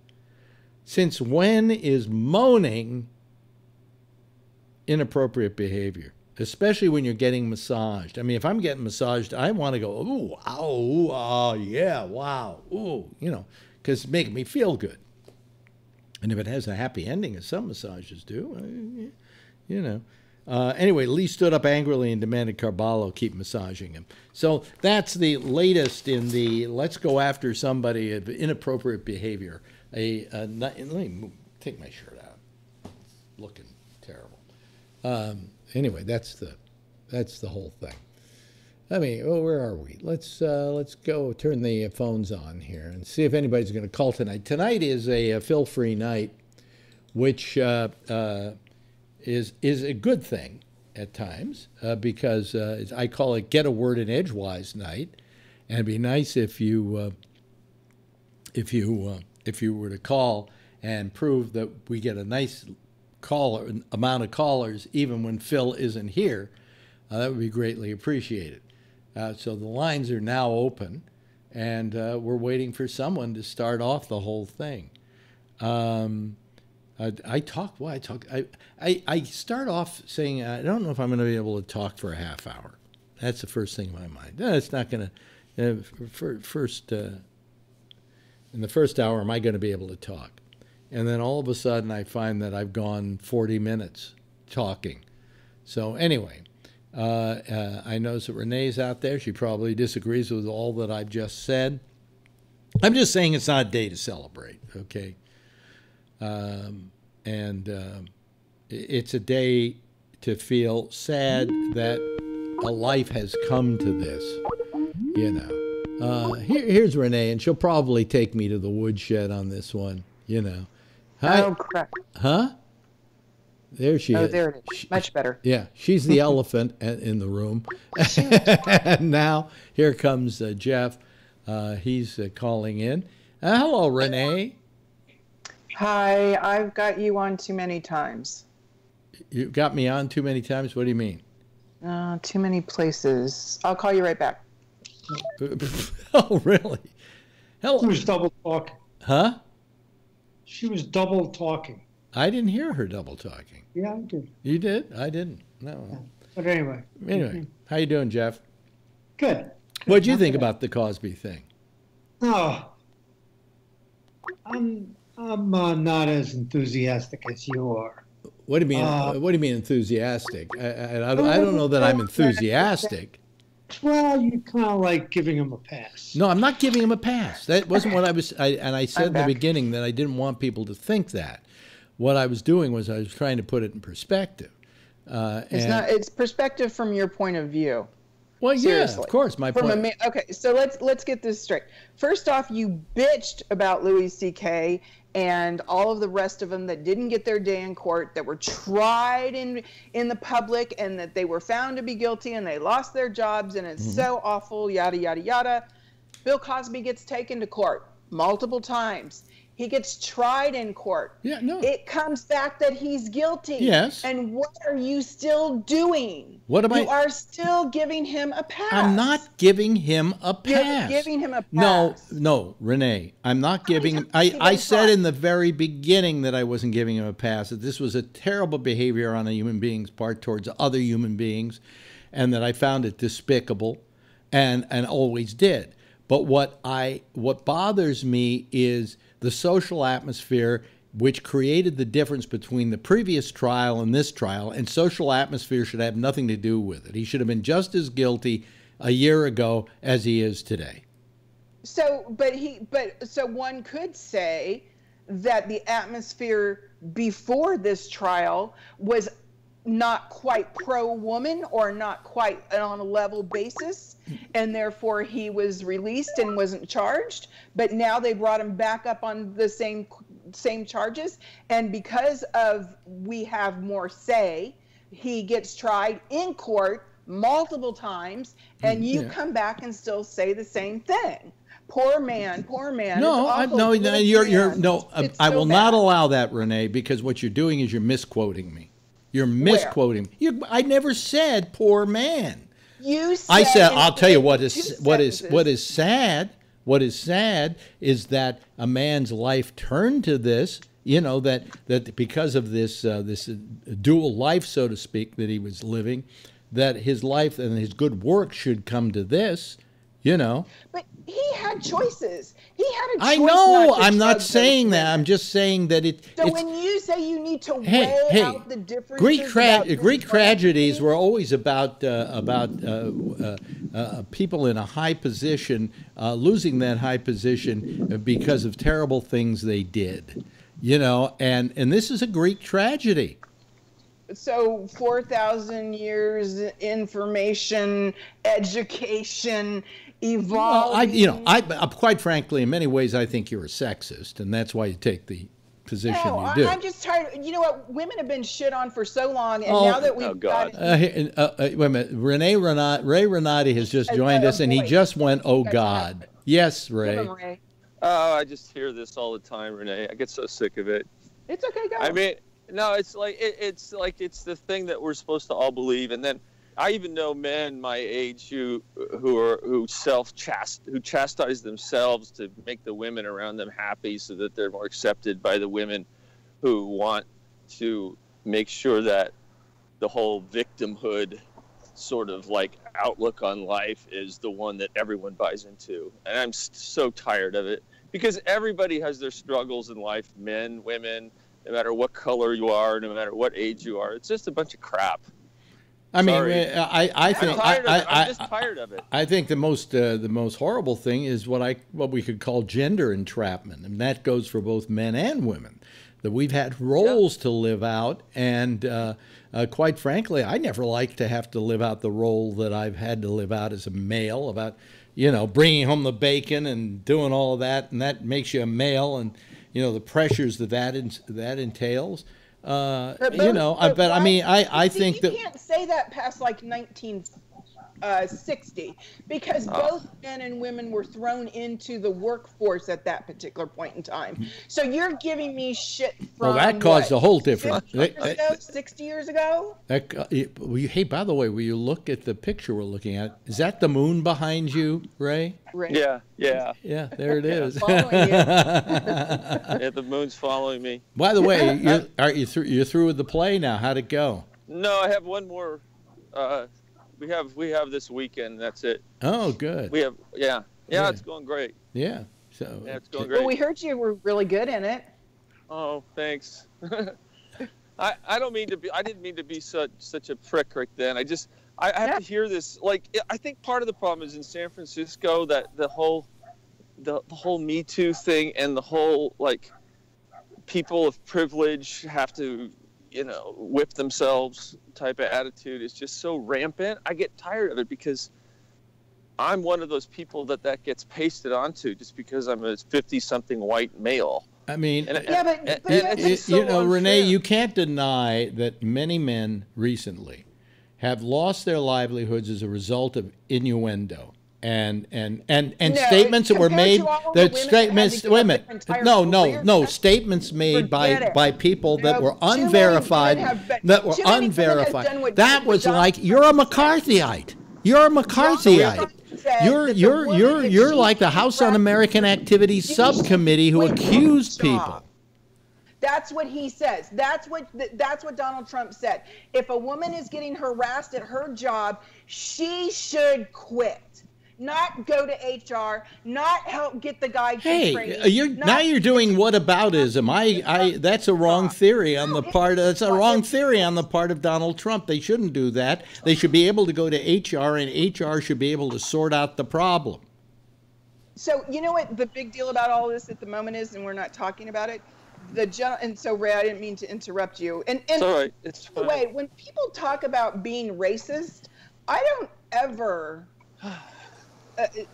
Since when is moaning inappropriate behavior? Especially when you're getting massaged. I mean, if I'm getting massaged, I want to go, ooh, ow, ooh, oh, yeah, wow, ooh, because it's making me feel good. And if it has a happy ending, as some massages do, Anyway, Lee stood up angrily and demanded Carballo keep massaging him. So that's the latest in the let's go after somebody of inappropriate behavior. Let me take my shirt out. It's looking terrible. Anyway, that's the whole thing. I mean, where are we? Let's go turn the phones on here and see if anybody's going to call tonight. Tonight is a feel-free night, which is a good thing at times because I call it Get a Word in Edgewise night, and it'd be nice if you were to call and prove that we get a nice amount of callers even when Phil isn't here. That would be greatly appreciated. So the lines are now open, and we're waiting for someone to start off the whole thing. I start off saying, I don't know if I'm going to be able to talk for a half hour. That's the first thing in my mind. It's not going to, in the first hour, am I going to be able to talk? And then all of a sudden I find that I've gone 40 minutes talking. So anyway, I know that Renee's out there. She probably disagrees with all that I've just said. I'm just saying it's not a day to celebrate, okay? It's a day to feel sad that a life has come to this, Here's Renee, and she'll probably take me to the woodshed on this one, Hi. Oh, crap. Huh? There she is. Oh, there it is. Much better. Yeah, she's the elephant in the room. And now here comes Jeff. He's calling in. Hello, Renee. Hi, I've got you on too many times. You got me on too many times? What do you mean? Too many places. I'll call you right back. Oh, really? She was double talking. Huh? She was double talking. I didn't hear her double talking. Yeah, I did. You did? I didn't. No. Yeah. But anyway. How you doing, Jeff? Good. What'd you think about the Cosby thing? Oh, I'm not as enthusiastic as you are. What do you mean? What do you mean enthusiastic? I don't know that I'm enthusiastic. Well, you kind of like giving him a pass. No, I'm not giving him a pass. That wasn't what I was. And I said in the back. beginning that I didn't want people to think that. What I was doing was I was trying to put it in perspective. It's perspective from your point of view. Well, yeah, Seriously. of course. My point. Okay, so let's get this straight. First off, you bitched about Louis C.K. and all of the rest of them that didn't get their day in court, that were tried in the public, and that they were found to be guilty and they lost their jobs, and it's so awful, yada, yada, yada. Bill Cosby gets taken to court multiple times. He gets tried in court. Yeah, no. It comes back that he's guilty. Yes. And what are you still doing? What am You are still giving him a pass. I'm not giving him a pass. You're giving him a pass. No, Renee. I'm not giving him. many times I have you said done in the very beginning that I wasn't giving him a pass, that this was a terrible behavior on a human being's part towards other human beings, and that I found it despicable, and always did. But what bothers me is the social atmosphere which created the difference between the previous trial and this trial, and social atmosphere should have nothing to do with it. He should have been just as guilty a year ago as he is today. So one could say that the atmosphere before this trial was not quite pro-woman, or not quite on a level basis, and therefore he was released and wasn't charged. But now they brought him back up on the same charges, and because of we have more say, he gets tried in court multiple times, and you come back and still say the same thing. Poor man. No, I will not allow that, Renee, because what you're doing is you're misquoting me. You're misquoting me. I never said poor man. You said, I said, I'll tell you what is sad. What is sad is that a man's life turned to this. You know, that because of this dual life, so to speak, that he was living, that his life and his good work should come to this. You know. But he had choices. He had a choice. I know. I'm not saying that. I'm just saying that it. So when you say you need to weigh out the differences, Greek tragedies were always about people in a high position losing that high position because of terrible things they did. You know, and this is a Greek tragedy. So 4,000 years, information, education, evolving. Well, quite frankly, in many ways, I think you're a sexist, and that's why you take the position you do. I'm just tired. You know what? Women have been shit on for so long, and now that we've got wait a minute. Ray Renati has just joined us, and he just went, "Oh God." Yes, Ray. Oh, I just hear this all the time, Renee. I get so sick of it. It's okay, go. I mean, no, it's it's the thing that we're supposed to all believe, and then I even know men my age who chastise themselves to make the women around them happy, so that they're more accepted by the women who want to make sure that the whole victimhood sort of like outlook on life is the one that everyone buys into. And I'm so tired of it, because everybody has their struggles in life, men, women, no matter what color you are, no matter what age you are. It's just a bunch of crap. I mean, I think I'm just tired of it. I think the most horrible thing is what we could call gender entrapment, and that goes for both men and women. That we've had roles to live out, and quite frankly, I never like to have to live out the role that I've had to live out as a male, about bringing home the bacon and doing all of that, and that makes you a male, and the pressures that entails. I think that you can't say that past like 1960, because both men and women were thrown into the workforce at that particular point in time. So you're giving me shit from that caused a whole different 60 years ago. Hey, by the way, will you look at the picture we're looking at? Is that the moon behind you, Ray? Yeah. Yeah, there it is. Yeah, the moon's following me. By the way, you're through with the play now. How'd it go? No, I have one more. We have this weekend. That's it. Oh, good. We have it's going great. Yeah. It's going great. Well, we heard you were really good in it. Oh, thanks. I didn't mean to be such a prick right then. I have to hear this. Like, I think part of the problem is in San Francisco that the whole Me Too thing and the whole, like, people of privilege have to, whip themselves type of attitude is just so rampant. I get tired of it because I'm one of those people that gets pasted onto just because I'm a 50-something white male. I mean, but Renee, you can't deny that many men recently have lost their livelihoods as a result of innuendo and statements that were made. That statements. Wait a minute. No. Statements made by people that were unverified. That was like, you're a McCarthyite. You're a McCarthyite. You're like the House Un-American Activities Subcommittee who accused people. That's what he says. That's what Donald Trump said. If a woman is getting harassed at her job, she should quit. Not go to HR, not help get the guy training. Now you're doing whataboutism. That's a wrong theory on the part. That's a wrong theory on the part of Donald Trump. They shouldn't do that. They should be able to go to HR, and HR should be able to sort out the problem. So you know what the big deal about all this at the moment is, and we're not talking about it. And so Ray, I didn't mean to interrupt you. And it's all right. It's fine. Wait, when people talk about being racist, I don't ever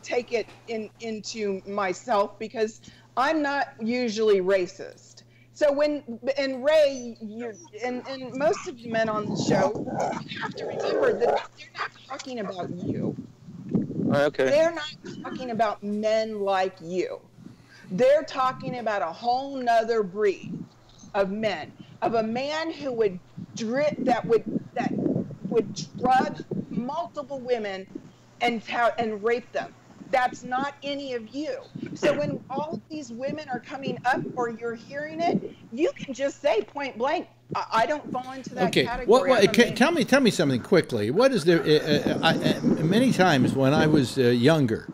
take it into myself because I'm not usually racist. So Ray, and most of the men on the show, you have to remember that they're not talking about you. Okay. They're not talking about men like you. They're talking about a whole nother breed of men, of a man who would drug multiple women and rape them. That's not any of you. So when all of these women are coming up or you're hearing it, you can just say point blank, I don't fall into that category. Tell me something quickly. What is there? Many times when I was younger,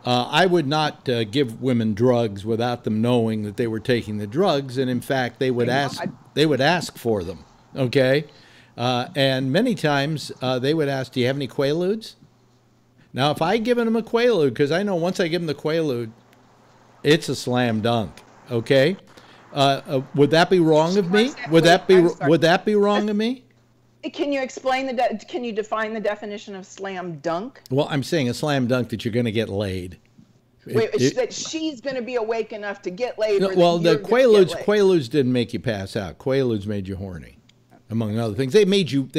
I would not give women drugs without them knowing that they were taking the drugs, and in fact, they would ask for them. Okay, and many times they would ask, "Do you have any Quaaludes?" Now, if I give them a Quaalude, because I know once I give them the Quaalude, it's a slam dunk. Okay, would that be wrong of me? Would that be wrong of me? Can you explain can you define the definition of slam dunk? Well, I'm saying a slam dunk that you're going to get laid. That she's going to be awake enough to get laid. No, well, the Quaaludes didn't make you pass out. Quaaludes made you horny, among other things. They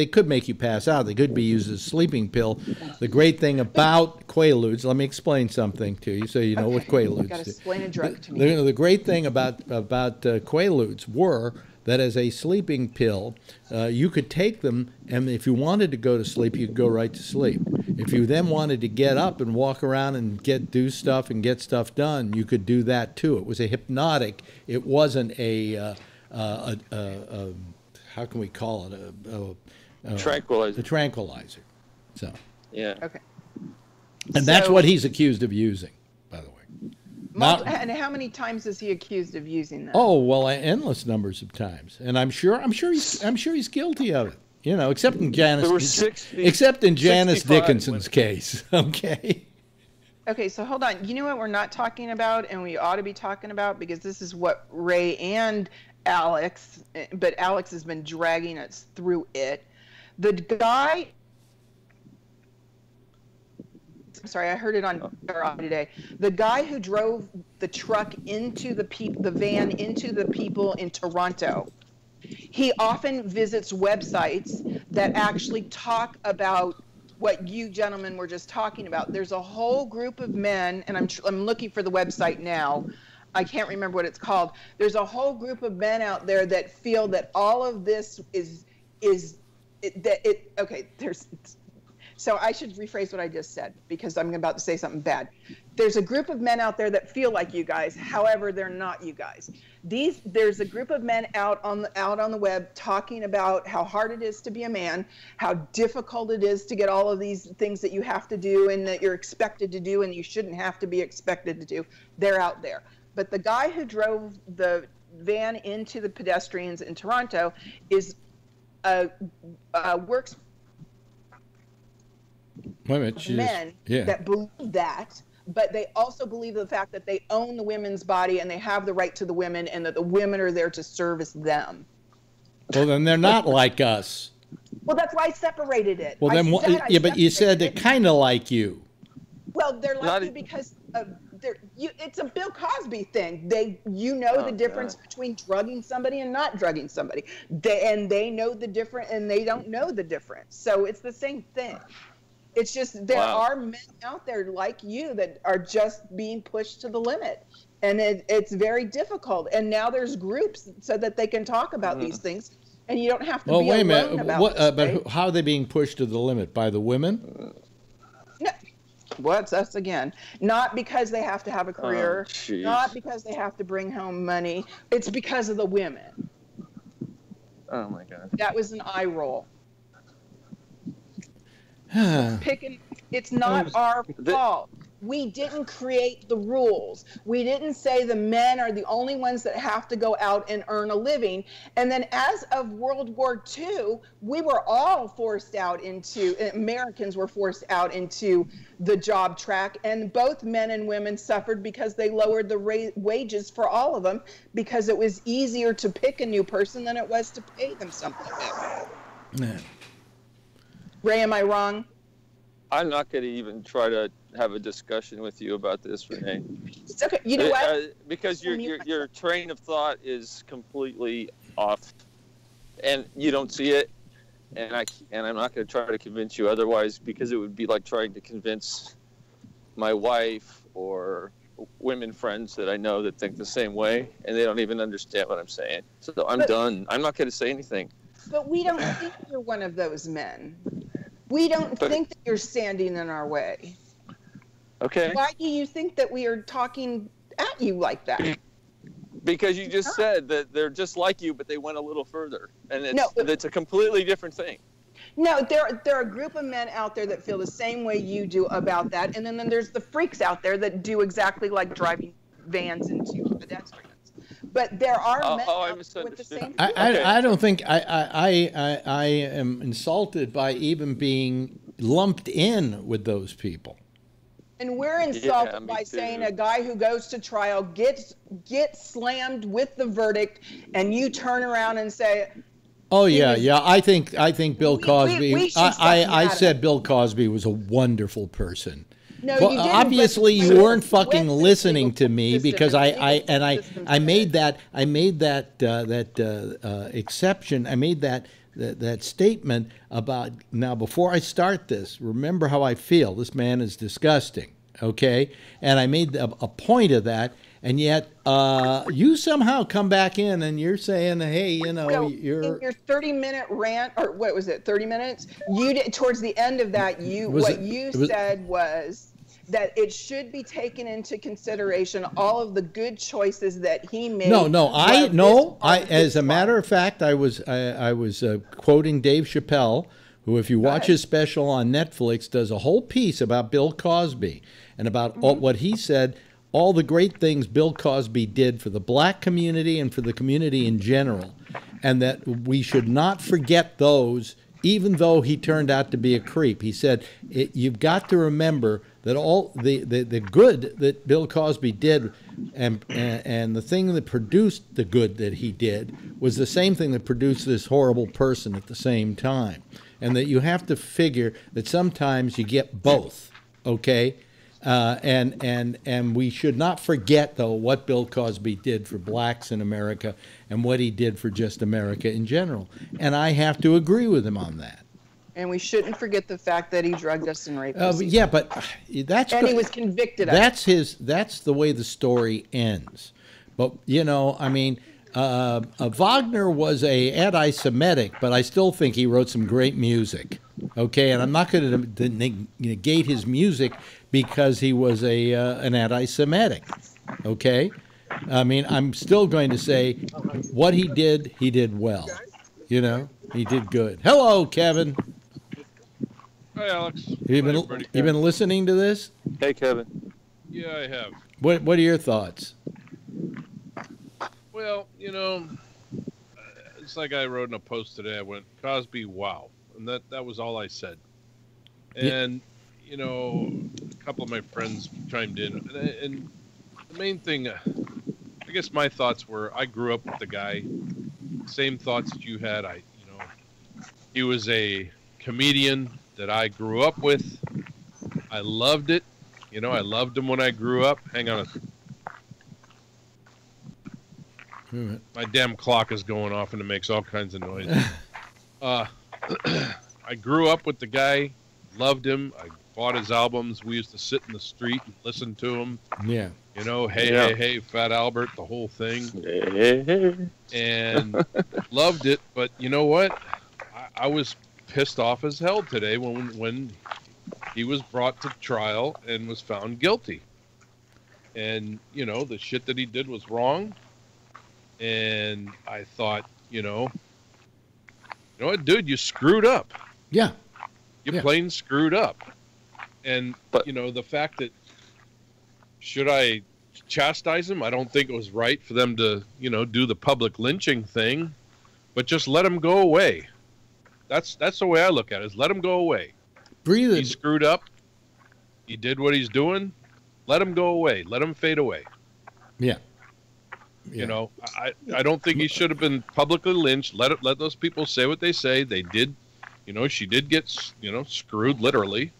could make you pass out. They could be used as a sleeping pill. The great thing about Quaaludes, let me explain something to you so you know what Quaaludes do. You got to explain a drug to me. The great thing about Quaaludes were that as a sleeping pill, you could take them, and if you wanted to go to sleep, you could go right to sleep. If you then wanted to get up and walk around and do stuff and get stuff done, you could do that too. It was a hypnotic. It wasn't a how can we call it? A tranquilizer. A tranquilizer. So. Yeah. Okay. And that's what he's accused of using, by the way. And how many times is he accused of using that? Oh well, endless numbers of times, and I'm sure he's guilty of it. You know, except in Janice Dickinson's case. Okay. Okay, so hold on. You know what we're not talking about, and we ought to be talking about, because this is what Ray and Alex, but Alex has been dragging us through it. The guy. Sorry, I heard it on today. The guy who drove the truck into the van into the people in Toronto, he often visits websites that actually talk about what you gentlemen were just talking about. There's a whole group of men, and I'm looking for the website now. I can't remember what it's called. There's a whole group of men out there that feel that all of this So I should rephrase what I just said, because I'm about to say something bad. There's a group of men out there that feel like you guys. However, they're not you guys. There's a group of men out on the web talking about how hard it is to be a man, how difficult it is to get all of these things that you have to do and that you're expected to do and you shouldn't have to be expected to do. They're out there. But the guy who drove the van into the pedestrians in Toronto works Women, men that believe that, but they also believe the fact that they own the women's body and they have the right to the women, and that the women are there to service them. Well, then they're not like us. Well, that's why I separated it. Well, then, but you said they're kind of like you. Well, they're like you because it's a Bill Cosby thing. The difference between drugging somebody and not drugging somebody. They know the difference, and they don't know the difference. So it's the same thing. It's just there are men out there like you that are just being pushed to the limit. And it's very difficult. And now there's groups so that they can talk about these things. And you don't have to be alone about it. But how are they being pushed to the limit? By the women? No. What's us again? Not because they have to have a career. Not because they have to bring home money. It's because of the women. Oh, my God. That was an eye roll. It's not our fault. We didn't create the rules. We didn't say the men are the only ones that have to go out and earn a living. And then as of World War II, we were all forced out into, Americans were forced out into the job track. And both men and women suffered because they lowered the wages for all of them, because it was easier to pick a new person than it was to pay them something. Yeah. Ray, am I wrong? I'm not going to even try to have a discussion with you about this, Renee. It's okay. You know what? Because your train of thought is completely off, and you don't see it, and I'm not going to try to convince you otherwise, because it would be like trying to convince my wife or women friends that I know that think the same way, and they don't even understand what I'm saying. So I'm done. I'm not going to say anything. But we don't think you're one of those men. We don't think that you're standing in our way. Okay. Why do you think that we are talking at you like that? Because you just said that they're just like you, but they went a little further. And it's a completely different thing. No, there are a group of men out there that feel the same way you do about that. And then there's the freaks out there that do exactly like driving vans into pedestrians. But there are men out there with the same. I don't think I am insulted by even being lumped in with those people. And we're insulted by saying a guy who goes to trial gets slammed with the verdict, and you turn around and say, "Oh yeah, I think Bill Cosby." I said Bill Cosby was a wonderful person. No, well, you didn't, obviously you weren't fucking listening to me, because I made that exception. I made that statement about, now before I start this, remember how I feel. This man is disgusting, okay? And I made a point of that, and yet you somehow come back in and you're saying, hey, you're in your 30-minute rant, or what was it, 30 minutes? You did, towards the end of that, what you said was that it should be taken into consideration all of the good choices that he made. As a matter of fact, I was quoting Dave Chappelle, who, if you watch his special on Netflix, does a whole piece about Bill Cosby and about what he said, all the great things Bill Cosby did for the black community and for the community in general, and that we should not forget those, even though he turned out to be a creep. He said, you've got to remember that all the good that Bill Cosby did and the thing that produced the good that he did was the same thing that produced this horrible person at the same time. And that you have to figure that sometimes you get both, okay? And we should not forget, though, what Bill Cosby did for blacks in America and what he did for just America in general. And I have to agree with him on that. And we shouldn't forget the fact that he drugged us and raped us. Yeah, but that's... And he was convicted of it. That's the way the story ends. But, I mean, Wagner was a anti-Semitic, but I still think he wrote some great music. Okay, and I'm not going to negate his music because he was an anti-Semitic. Okay? I mean, I'm still going to say what he did well. He did good. Hello, Kevin. Hi, Alex. You been listening to this? Hey, Kevin. Yeah, I have. What are your thoughts? Well, it's like I wrote in a post today. I went, Cosby, wow. And that was all I said. And, you know, a couple of my friends chimed in, and the main thing, I guess my thoughts were, I grew up with the guy, same thoughts that you had. He was a comedian that I grew up with. I loved it. You know, I loved him when I grew up. Hang on my damn clock is going off and it makes all kinds of noise. I grew up with the guy, loved him. I bought his albums. We used to sit in the street and listen to him. Yeah. You know, hey, Fat Albert, the whole thing. And loved it. But you know what? I was pissed off as hell today when he was brought to trial and was found guilty. And, you know, the shit that he did was wrong. And I thought, you know what, dude, you screwed up. Yeah. You plain screwed up. And, you know, the fact that, should I chastise him? I don't think it was right for them to, you know, do the public lynching thing, but just let him go away. That's the way I look at it, is let him go away. Breathe. He screwed up. He did what he's doing. Let him go away. Let him fade away. Yeah. You know, I don't think he should have been publicly lynched. Let those people say what they say. They did, you know, she did get, you know, screwed literally.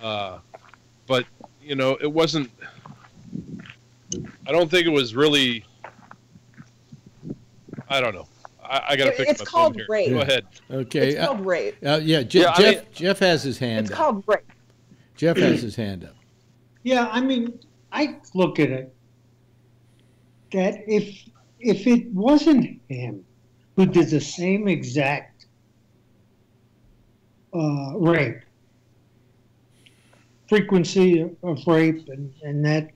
But, you know, it wasn't, I don't think it was really, I don't know. I got to fix my phone here. It's called rape. Go ahead. Okay. It's called rape. Jeff has his hand up. It's called rape. Jeff has his hand up. Yeah, I mean, I look at it that if it wasn't him who did the same exact rape, frequency of rape, and that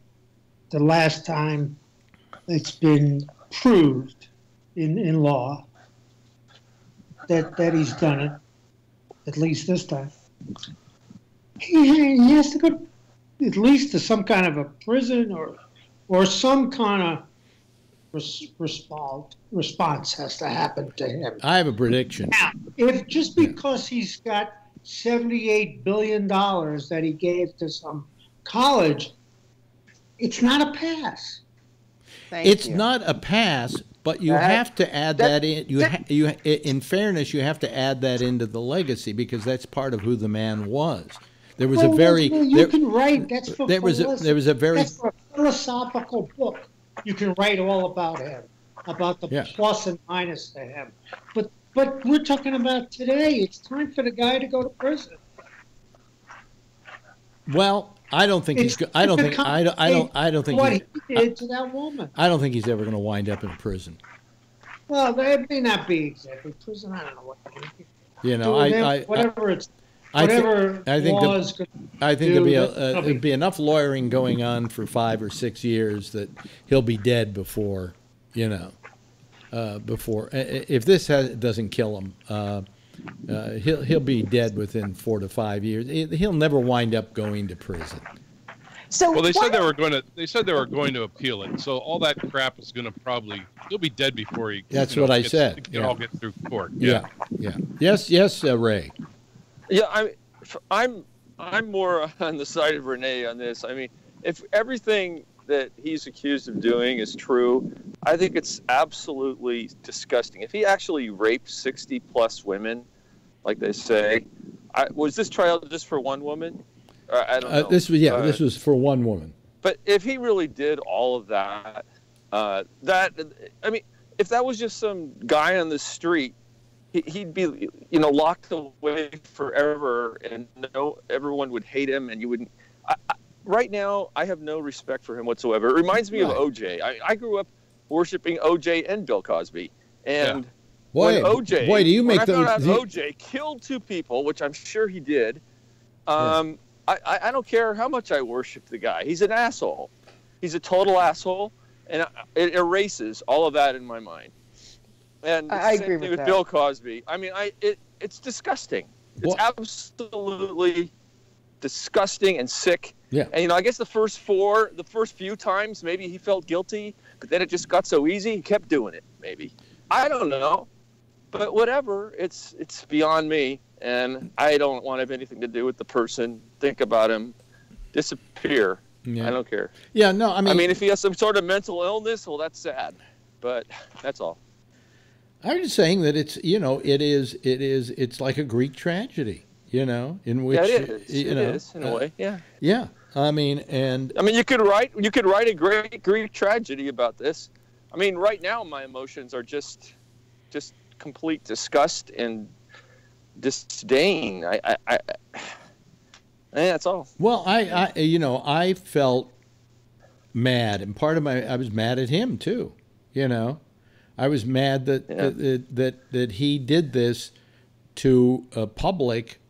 the last time it's been proved in law that he's done it, at least this time, he has to go at least to some kind of a prison or some kind of response has to happen to him. I have a prediction. Now, if just because he's got $78 billion that he gave to some college, it's not a pass. It's not a pass, but you have to add that in. In fairness, you have to add that into the legacy because that's part of who the man was. There was a very you can write. That's for there was a very that's for a philosophical book. You can write all about him, about the plus and minus to him. But we're talking about today. It's time for the guy to go to prison. Well, I don't think he's. I don't think. I don't think what he did to that woman. I don't think he's ever going to wind up in prison. Well, that may not be exactly prison. I don't know what. You know, whatever it's. I think there'll be enough lawyering going on for 5 or 6 years that he'll be dead before, you know, if this doesn't kill him, he'll be dead within 4 to 5 years. He'll never wind up going to prison. So well, they said they were going to appeal it. So all that crap is going to he'll be dead before he. That's what I said. It all get through court. Yeah. Yes, Ray. Yeah, I'm more on the side of Renee on this. I mean, if everything that he's accused of doing is true, I think it's absolutely disgusting. If he actually raped 60 plus women, like they say, was this trial just for one woman? I don't know. This was for one woman. But if he really did all of that, I mean, if that was just some guy on the street, he'd be, you know, locked away forever, and everyone would hate him, and you wouldn't. Right now, I have no respect for him whatsoever. It reminds me of OJ. I grew up worshiping OJ and Bill Cosby, and when I found out OJ killed 2 people, which I'm sure he did, I don't care how much I worship the guy. He's an asshole. He's a total asshole, and it erases all of that in my mind. And I same agree thing with that. Bill Cosby. I mean, it's disgusting. It's absolutely disgusting and sick. Yeah. And, you know, I guess the first few times, maybe he felt guilty, but then it just got so easy, he kept doing it, maybe. I don't know. But whatever, it's beyond me, and I don't want to have anything to do with the person. Think about him, disappear. Yeah. I don't care. Yeah, no, I mean, if he has some sort of mental illness, well, that's sad, but that's all. I was just saying that it's like a Greek tragedy, in which it is in a way, yeah. Yeah, I mean, you could write a great Greek tragedy about this. I mean, right now my emotions are just complete disgust and disdain. That's all. Well, I felt mad, and I was mad at him too. I was mad that he did this to a public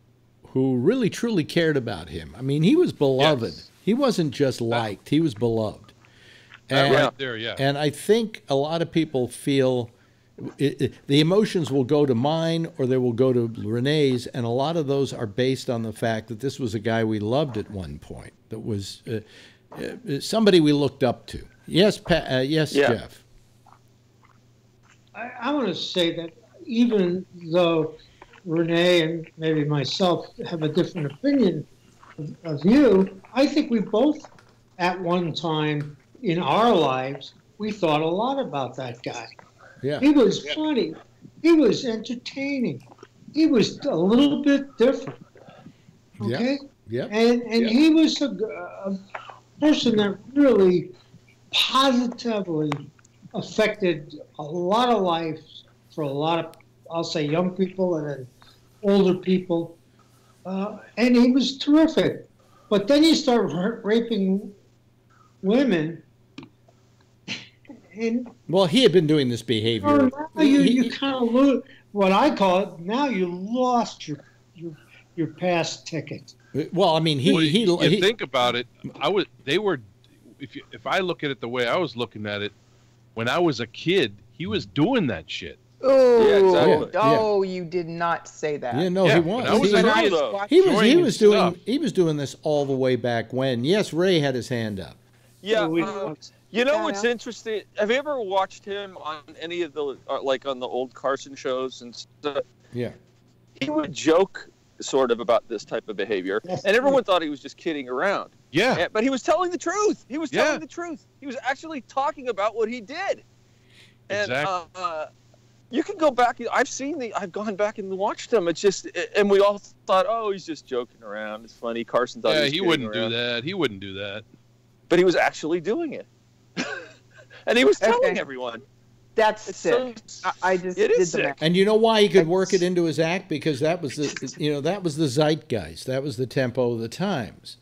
who really truly cared about him. I mean, he was beloved. Yes. He wasn't just liked; he was beloved. And, right there, yeah. And I think a lot of people feel the emotions will go to mine or they will go to Renee's, and a lot of those are based on the fact that this was a guy we loved at one point, that was somebody we looked up to. Yes, Jeff. I want to say that even though Renee and maybe myself have a different opinion of you, I think we both, at one time in our lives, we thought a lot about that guy. Yeah. He was funny. He was entertaining. He was a little bit different. Okay? Yeah. And he was a person that really positively affected a lot of lives for a lot of, I'll say, young people and then older people. And he was terrific. But then you start raping women. Well, he had been doing this behavior. Now you kind of lose what I call it. Now you lost your past ticket. Well, I mean, he think about it. If I look at it the way I was looking at it when I was a kid, he was doing that shit. Oh, yeah, exactly. Oh, you did not say that. Yeah, no, he was. He was doing this all the way back when. Yes, Ray had his hand up. Yeah. What's interesting? Have you ever watched him on any of the on the old Carson shows and stuff? Yeah. He would joke sort of about this type of behavior, and everyone thought he was just kidding around. Yeah. But he was telling the truth. He was telling the truth. He was actually talking about what he did. And exactly. You can go back. I've gone back and watched him. It's just, and we all thought, oh, he's just joking around. It's funny. Carson thought he wouldn't do that. He wouldn't do that. But he was actually doing it. And he was telling everyone. That's sick. I just did the math. And you know why he could work it into his act? Because that was the zeitgeist. That was the tempo of the times.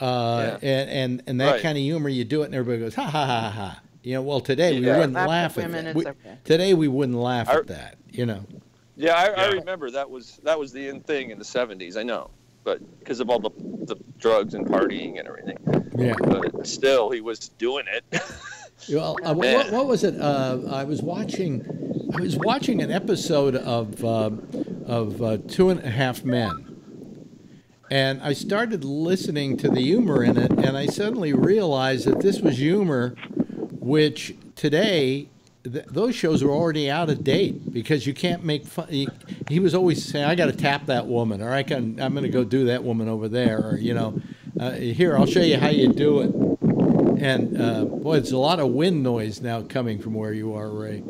And that kind of humor, you do it and everybody goes, ha, ha, ha, ha. Well, today we wouldn't laugh at that. Today we wouldn't laugh at that, Yeah, I remember that was the in thing in the 70s, I know. But because of all the drugs and partying and everything. Yeah. But still, he was doing it. Well, what was it? I was watching an episode of 2.5 Men, and I started listening to the humor in it, and I suddenly realized that this was humor, which today those shows are already out of date because you can't make fun. He was always saying, "I got to tap that woman," or I'm going to go do that woman over there," or here, I'll show you how you do it. And boy, it's a lot of wind noise now coming from where you are, Ray.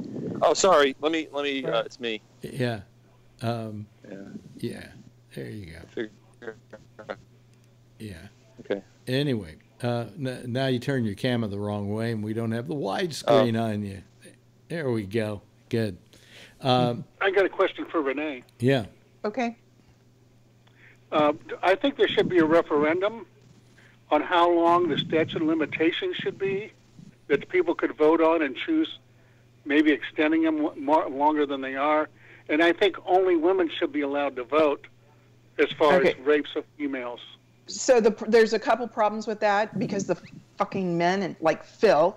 Oh, sorry. Let me. It's me. Yeah. Yeah. There you go. Yeah. Okay. Anyway, now you turn your camera the wrong way, and we don't have the widescreen on you. There we go. Good. I got a question for Renee. Yeah. Okay. I think there should be a referendum on how long the statute of limitations should be, that people could vote on and choose, maybe extending them longer than they are. And I think only women should be allowed to vote as far as rapes of females. So there's a couple problems with that because the fucking men, and like Phil,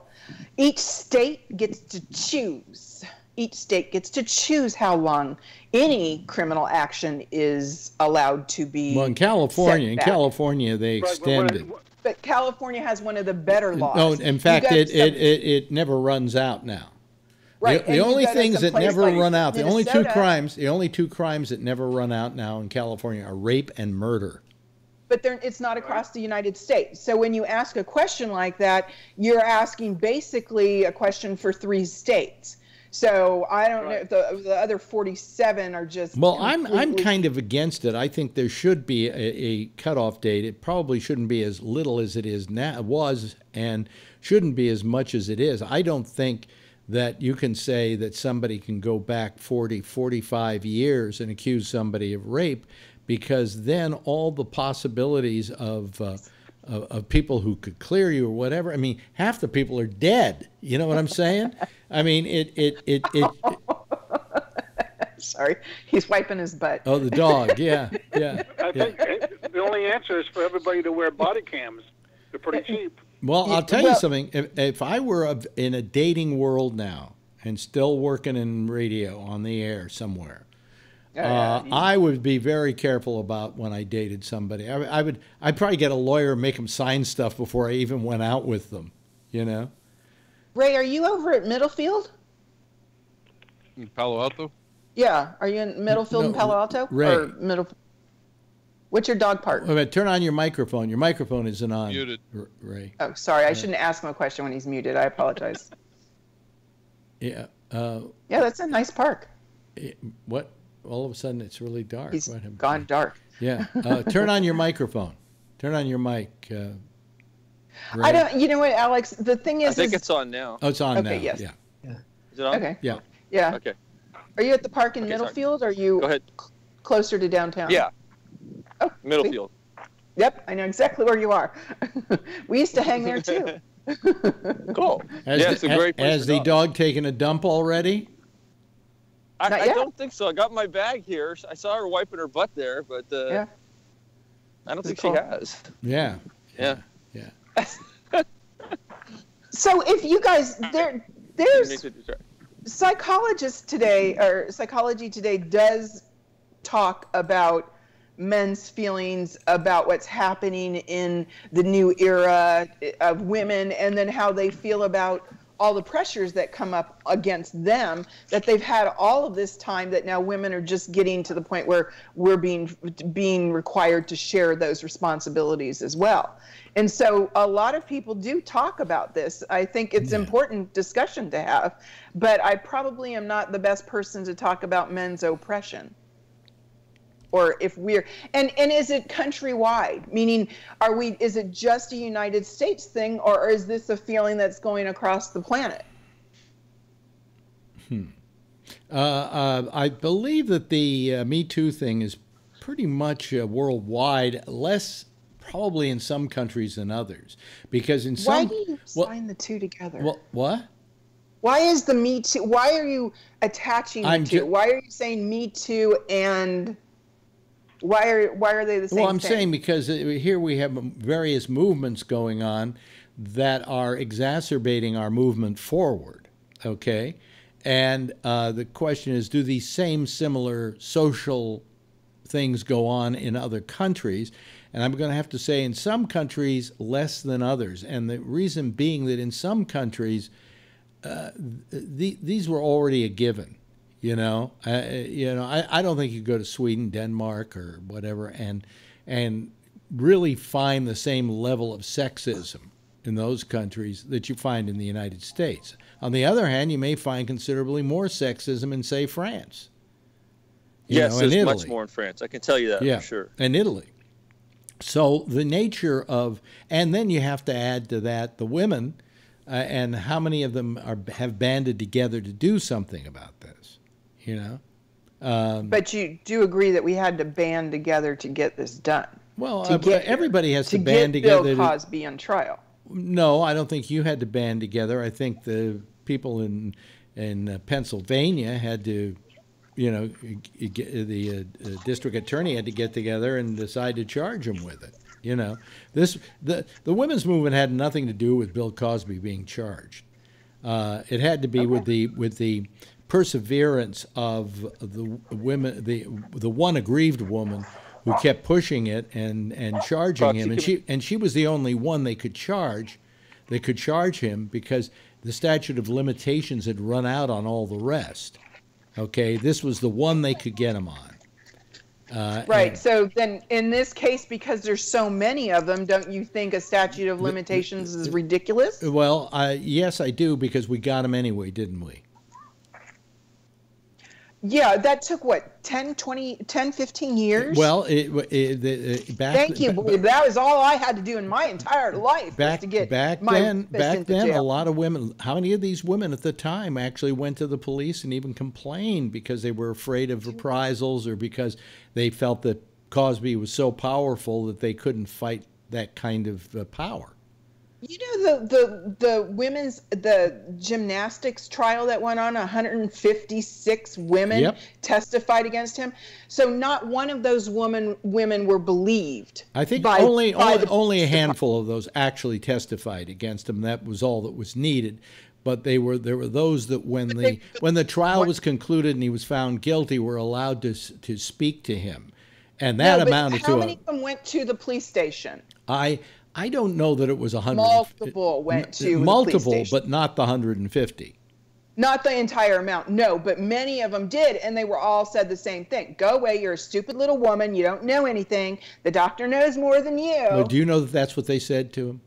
each state gets to choose. Each state gets to choose how long any criminal action is allowed to be. Well, in California, they extended. But California has one of the better laws. No, in fact, it never runs out now. Right. The and only you go to things some that place never like run out, the only two Minnesota, crimes that never run out now in California are rape and murder. but it's not across the United States. So when you ask a question like that, you're asking basically a question for 3 states. So I don't know if the other 47 are just. Well, I'm kind of against it. I think there should be a cutoff date. It probably shouldn't be as little as it is now, and shouldn't be as much as it is. I don't think that you can say that somebody can go back 40, 45 years and accuse somebody of rape, because then all the possibilities of people who could clear you or whatever. I mean, half the people are dead. You know what I'm saying? I mean, it Sorry, he's wiping his butt. Oh, the dog. Yeah, yeah. I think the only answer is for everybody to wear body cams. They're pretty cheap. Well, I'll tell you something. If I were in a dating world now and still working in radio on the air somewhere, I would be very careful about when I dated somebody. I'd probably get a lawyer and make them sign stuff before I even went out with them. You know. Ray, are you over at Middlefield? In Palo Alto? Yeah. Are you in Middlefield and Palo Alto? Ray. Or What's your dog park? Wait a minute, turn on your microphone. Your microphone isn't on. Muted. Ray. Oh, sorry. I shouldn't ask him a question when he's muted. I apologize. Yeah. Yeah, that's a nice park. What? All of a sudden, it's really dark. He's gone dark. Yeah. Turn on your microphone. Turn on your mic. Ray. I don't. You know what, Alex? The thing is, I think it's on now. Oh, it's on now. Yes. Yeah. Is it on? Okay. Yeah. Yeah. Okay. Are you at the park in Middlefield? Or are you Go ahead. closer to downtown? Yeah. Oh, Middlefield. Yep, I know exactly where you are. We used to hang there too. Cool. It's a great place. Has the dog taken a dump already? I Not yet? don't think so. I got my bag here. I saw her wiping her butt there, but Yeah. I don't think Cool. she has. Yeah. Yeah. So if you guys there's Sorry. psychologists today, or psychology today does talk about men's feelings about what's happening in the new era of women, and then how they feel about all the pressures that come up against them that they've had all of this time, that now women are just getting to the point where we're being required to share those responsibilities as well. And so a lot of people do talk about this. I think it's important discussion to have, but I probably am not the best person to talk about men's oppression. Or if we're, and is it countrywide? Meaning, is it just a United States thing, or is this a feeling that's going across the planet? I believe that the Me Too thing is pretty much worldwide, less probably in some countries than others. Because in some... Why do you sign the two together? What? Why is the Me Too, why are you attaching the two? Why are you saying Me Too and... Why are they the same thing? Well, I'm saying because here we have various movements going on that are exacerbating our movement forward, okay? And the question is, do these same similar social things go on in other countries? And I'm going to have to say in some countries less than others. And the reason being that in some countries, these were already a given. I don't think you go to Sweden, Denmark, or whatever, and really find the same level of sexism in those countries that you find in the United States. On the other hand, you may find considerably more sexism in, say, France. Yes, there's much more in France. I can tell you that for sure. And Italy. So the nature of, and then you have to add to that the women, and how many of them have banded together to do something about this. But you do agree that we had to band together to get this done. Well, everybody has to band together. To get Bill Cosby on trial. No, I don't think you had to band together. I think the people in Pennsylvania had to, the district attorney had to get together and decide to charge him with it. The women's movement had nothing to do with Bill Cosby being charged. It had to be with the perseverance of the women, the one aggrieved woman who kept pushing it and charging him, and she was the only one they could charge. They could charge him because the statute of limitations had run out on all the rest. Okay, this was the one they could get him on. Right. So then, in this case, because there's so many of them, don't you think a statute of limitations is ridiculous? Well, yes, I do, because we got him anyway, didn't we? Yeah, that took, what, 10, 15 years? Well, Thank you. That was all I had to do in my entire life was to get back my then, fist into jail. a lot of women, how many of these women at the time actually went to the police and even complained because they were afraid of reprisals or because they felt that Cosby was so powerful that they couldn't fight that kind of power? You know, the gymnastics trial that went on, 156 women testified against him. So not one of those women were believed. I think only a handful of those actually testified against him. That was all that was needed. But there were those that when the trial was concluded and he was found guilty were allowed to speak to him, and that amounted to. How many of them went to the police station? I don't know that it was 100. Multiple went to multiple, the police station. But not the 150. Not the entire amount, no, but many of them did, and they were all said the same thing. Go away, you're a stupid little woman, you don't know anything, the doctor knows more than you. Well, do you know that that's what they said to him?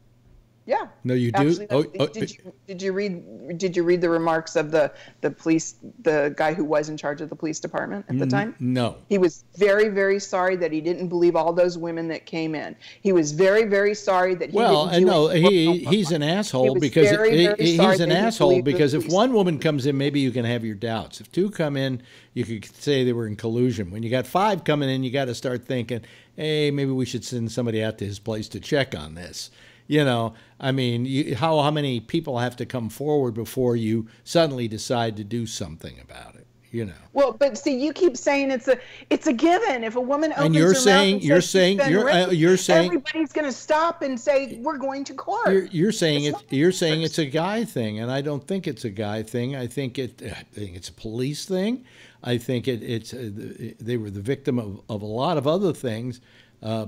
Yeah. No, you do? Actually, did you read the remarks of the police, the guy who was in charge of the police department at the time? No. He was very, very sorry that he didn't believe all those women that came in. He was very, very sorry that he he's an asshole because he's an asshole because if one woman comes in, maybe you can have your doubts. If two come in, you could say they were in collusion. When you got 5 coming in, you got to start thinking, hey, maybe we should send somebody out to his place to check on this. You know, I mean, how many people have to come forward before you suddenly decide to do something about it? You know. Well, but see, you keep saying it's a given. If a woman opens her mouth and you're saying everybody's going to stop and say we're going to court. You're saying it's a guy thing, and I don't think it's a guy thing. I think it's a police thing. I think they were the victim of a lot of other things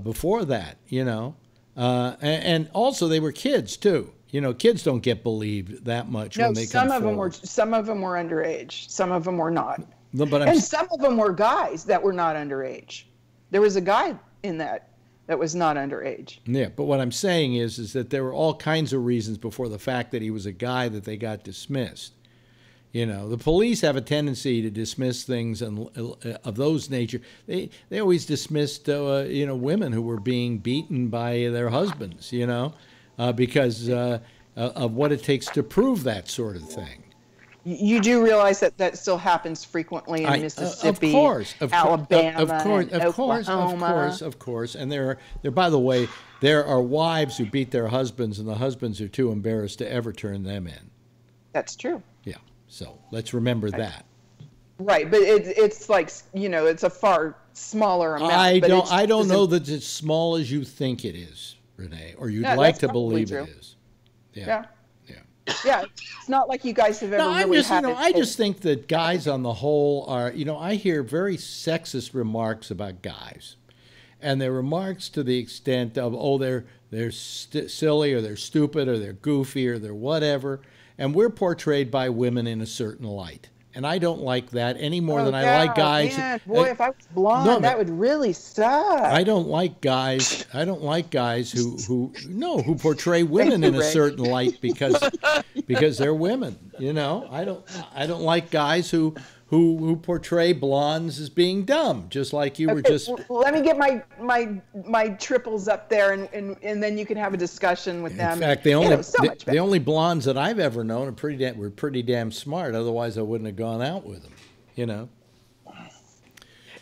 before that. You know. And also they were kids too. You know, kids don't get believed that much when they come forward. Some of them were underage. Some of them were not. No, but and some of them were guys that were not underage. There was a guy in that was not underage. Yeah, but what I'm saying is that there were all kinds of reasons before the fact that he was a guy that they got dismissed. You know, the police have a tendency to dismiss things of those nature. They always dismissed, women who were being beaten by their husbands, because of what it takes to prove that sort of thing. You do realize that still happens frequently in Mississippi, Alabama, Oklahoma. Of course. And there, by the way, there are wives who beat their husbands, and the husbands are too embarrassed to ever turn them in. That's true. Yeah. So let's remember that. Right, but it's like, it's a far smaller amount. I don't know that it's as small as you think it is, Renee, or you'd like to believe it is. Yeah. It's not like you guys have ever really had it. I just think that guys on the whole are, I hear very sexist remarks about guys. And they're remarks to the extent of, they're silly or they're stupid or they're goofy or they're whatever. And we're portrayed by women in a certain light. And I don't like that any more than I like guys. Man, boy, if I was blonde, that would really suck. I don't like guys. who portray women in a certain light because they're women. I don't like guys who portray blondes as being dumb, just like you were just. Well, let me get my triples up there, and then you can have a discussion with them. In fact, the only blondes that I've ever known were pretty damn smart. Otherwise, I wouldn't have gone out with them.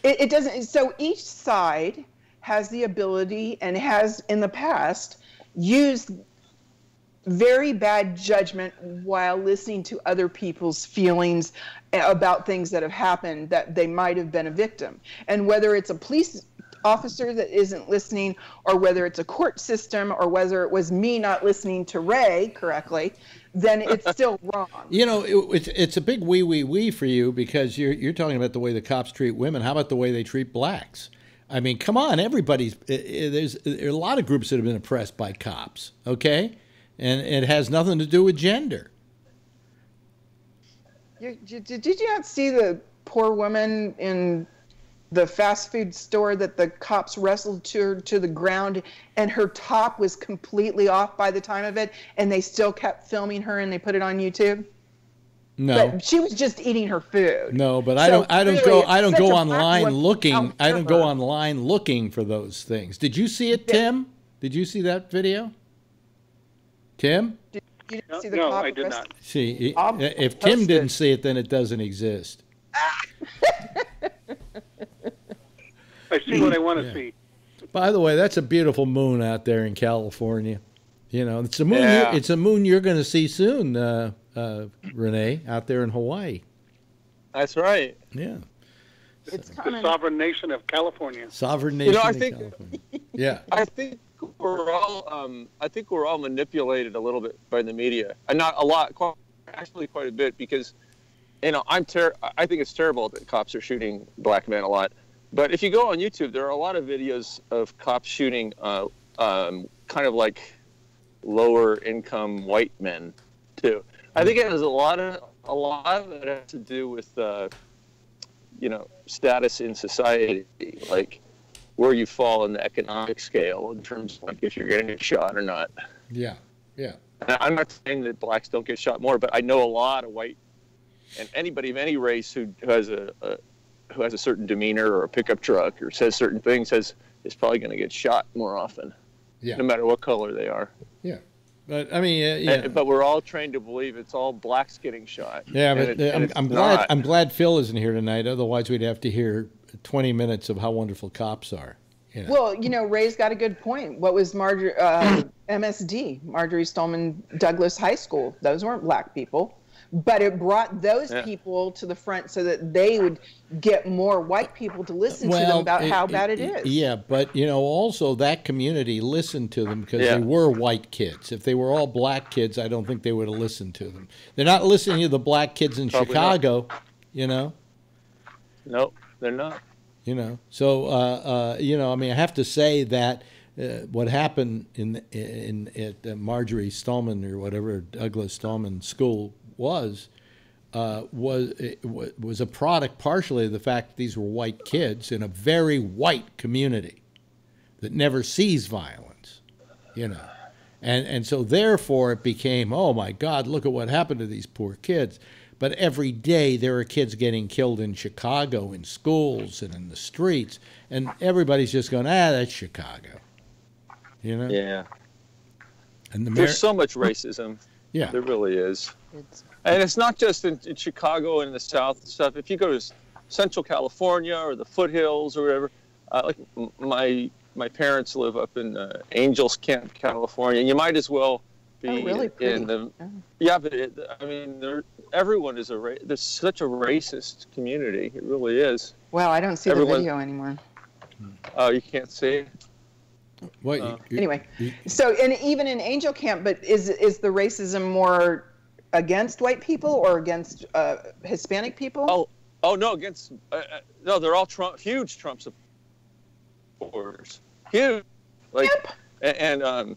It doesn't. So each side has the ability and has in the past used very bad judgment while listening to other people's feelings about things that have happened that they might have been a victim. And whether it's a police officer that isn't listening, or whether it's a court system, or whether it was me not listening to Ray correctly, then it's still wrong. It's a big wee for you because you're talking about the way the cops treat women. How about the way they treat blacks? I mean, come on, there's a lot of groups that have been oppressed by cops, okay? And it has nothing to do with gender. Did you not see the poor woman in the fast food store that the cops wrestled to the ground, and her top was completely off by the time of it, and they still kept filming her and they put it on YouTube? No, but she was just eating her food. No, but So I don't really, go it's online such a looking. I don't go outnumber. online looking for those things. Did you see it, Tim? Did you see that video? Tim? You didn't see the No, cop I did arrest- not. See, I'll if Tim post didn't it. see it, then it doesn't exist. I see what I want to Yeah. see. By the way, that's a beautiful moon out there in California. You know, it's a moon. Yeah. It's a moon you're going to see soon, Renee, out there in Hawaii. That's right. Yeah, It's The coming. sovereign nation of California. sovereign nation I of think- California. Yeah, I think we're all manipulated a little bit by the media, and not a lot, actually quite a bit, because I think it's terrible that cops are shooting black men a lot. But if you go on YouTube, there are a lot of videos of cops shooting kind of like lower income white men too. I think it has a lot of it has to do with status in society, like where you fall in the economic scale in terms of like if you're getting shot or not. yeah. And I'm not saying that blacks don't get shot more, but I know a lot of white and anybody of any race who has a certain demeanor or a pickup truck or says certain things is probably going to get shot more often, Yeah. no matter what color they are. Yeah. But I mean, yeah. But we're all trained to believe it's all blacks getting shot. Yeah, And but it's I'm glad not. I'm glad Phil isn't here tonight. Otherwise, we'd have to hear 20 minutes of how wonderful cops are. You know? Well, Ray's got a good point. What was MSD, Marjorie Stoneman Douglas High School? Those weren't black people. But it brought those people to the front so that they would get more white people to listen to them about how bad it is. Yeah, but also that community listened to them because Yeah. they were white kids. If they were all black kids, I don't think they would have listened to them. They're not listening to the black kids in Probably Chicago, Nope, they're not. So I mean, I have to say that what happened at Marjorie Stoneman or whatever Douglas Stoneman School was a product partially of the fact that these were white kids in a very white community that never sees violence, and so therefore it became, oh my God, look at what happened to these poor kids. But every day there are kids getting killed in Chicago in schools and in the streets, and everybody's just going, that's Chicago, Yeah. And There's so much racism. Yeah. There really is. And it's not just in Chicago and in the South and stuff. If you go to Central California or the foothills or whatever, like my parents live up in Angels Camp, California. You might as well be really pretty. in the but everyone is there's such a racist community. It really is. Wow, I don't see the video anymore. Oh, you can't see it? Anyway, so even in Angel Camp, but is the racism more against white people or against Hispanic people? Oh no, against no, they're all huge Trump supporters, huge, and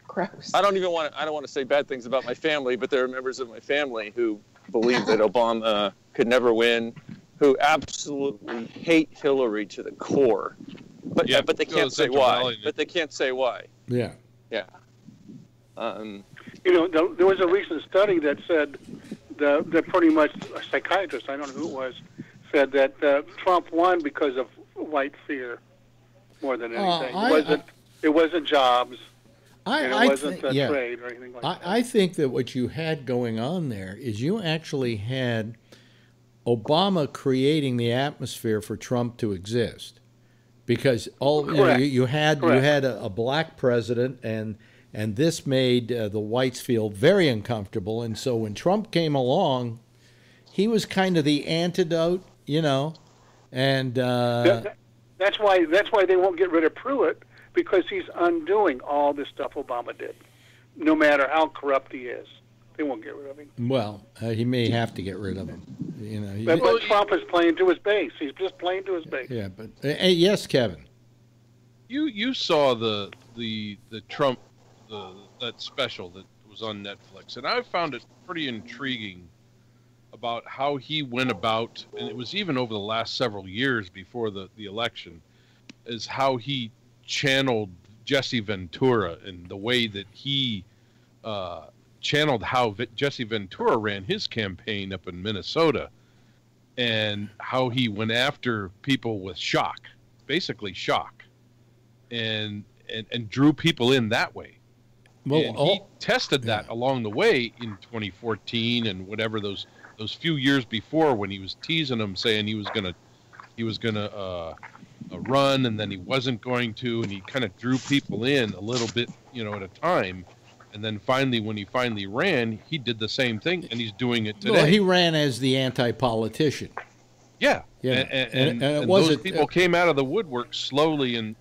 gross. I don't want to say bad things about my family, but there are members of my family who believe that Obama could never win, who absolutely hate Hillary to the core. But they can't say why. But they can't say why. Yeah. Yeah. There was a recent study that said that pretty much a psychiatrist, I don't know who it was, said that Trump won because of white fear more than anything. It wasn't jobs. And it wasn't trade or anything like that. I think that what you had going on there is you actually had Obama creating the atmosphere for Trump to exist, because you had a black president, and this made the whites feel very uncomfortable. And so when Trump came along, he was kind of the antidote, and that's why they won't get rid of Pruitt, because he's undoing all this stuff Obama did. No matter how corrupt he is, they won't get rid of him. Well, he may have to get rid of him. But Trump is playing to his base. He's just playing to his base. Yeah, but yes, Kevin. You saw the Trump that special that was on Netflix, and I found it pretty intriguing about how he went about, and it was even over the last several years before the election, is how he channeled Jesse Ventura and the way that he channeled how Jesse Ventura ran his campaign up in Minnesota, and how he went after people with shock, basically shock, and drew people in that way. Well, and he tested that along the way in 2014 and whatever those few years before, when he was teasing them, saying he was gonna run, and then he wasn't going to, and he kind of drew people in a little bit, at a time. And then finally, when he finally ran, he did the same thing, and he's doing it today. Well, he ran as the anti-politician. Yeah. And those people came out of the woodwork slowly, and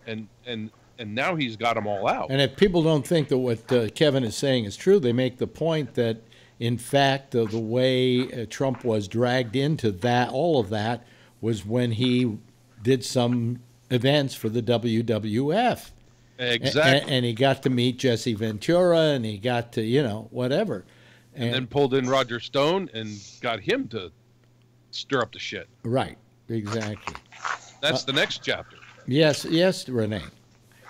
now he's got them all out. And if people don't think that what Kevin is saying is true, they make the point that, in fact, the way Trump was dragged into all of that was when he did some events for the WWF. Exactly. And he got to meet Jesse Ventura, and he got to, whatever. And then pulled in Roger Stone and got him to stir up the shit. Right, exactly. That's the next chapter. Yes, Renee.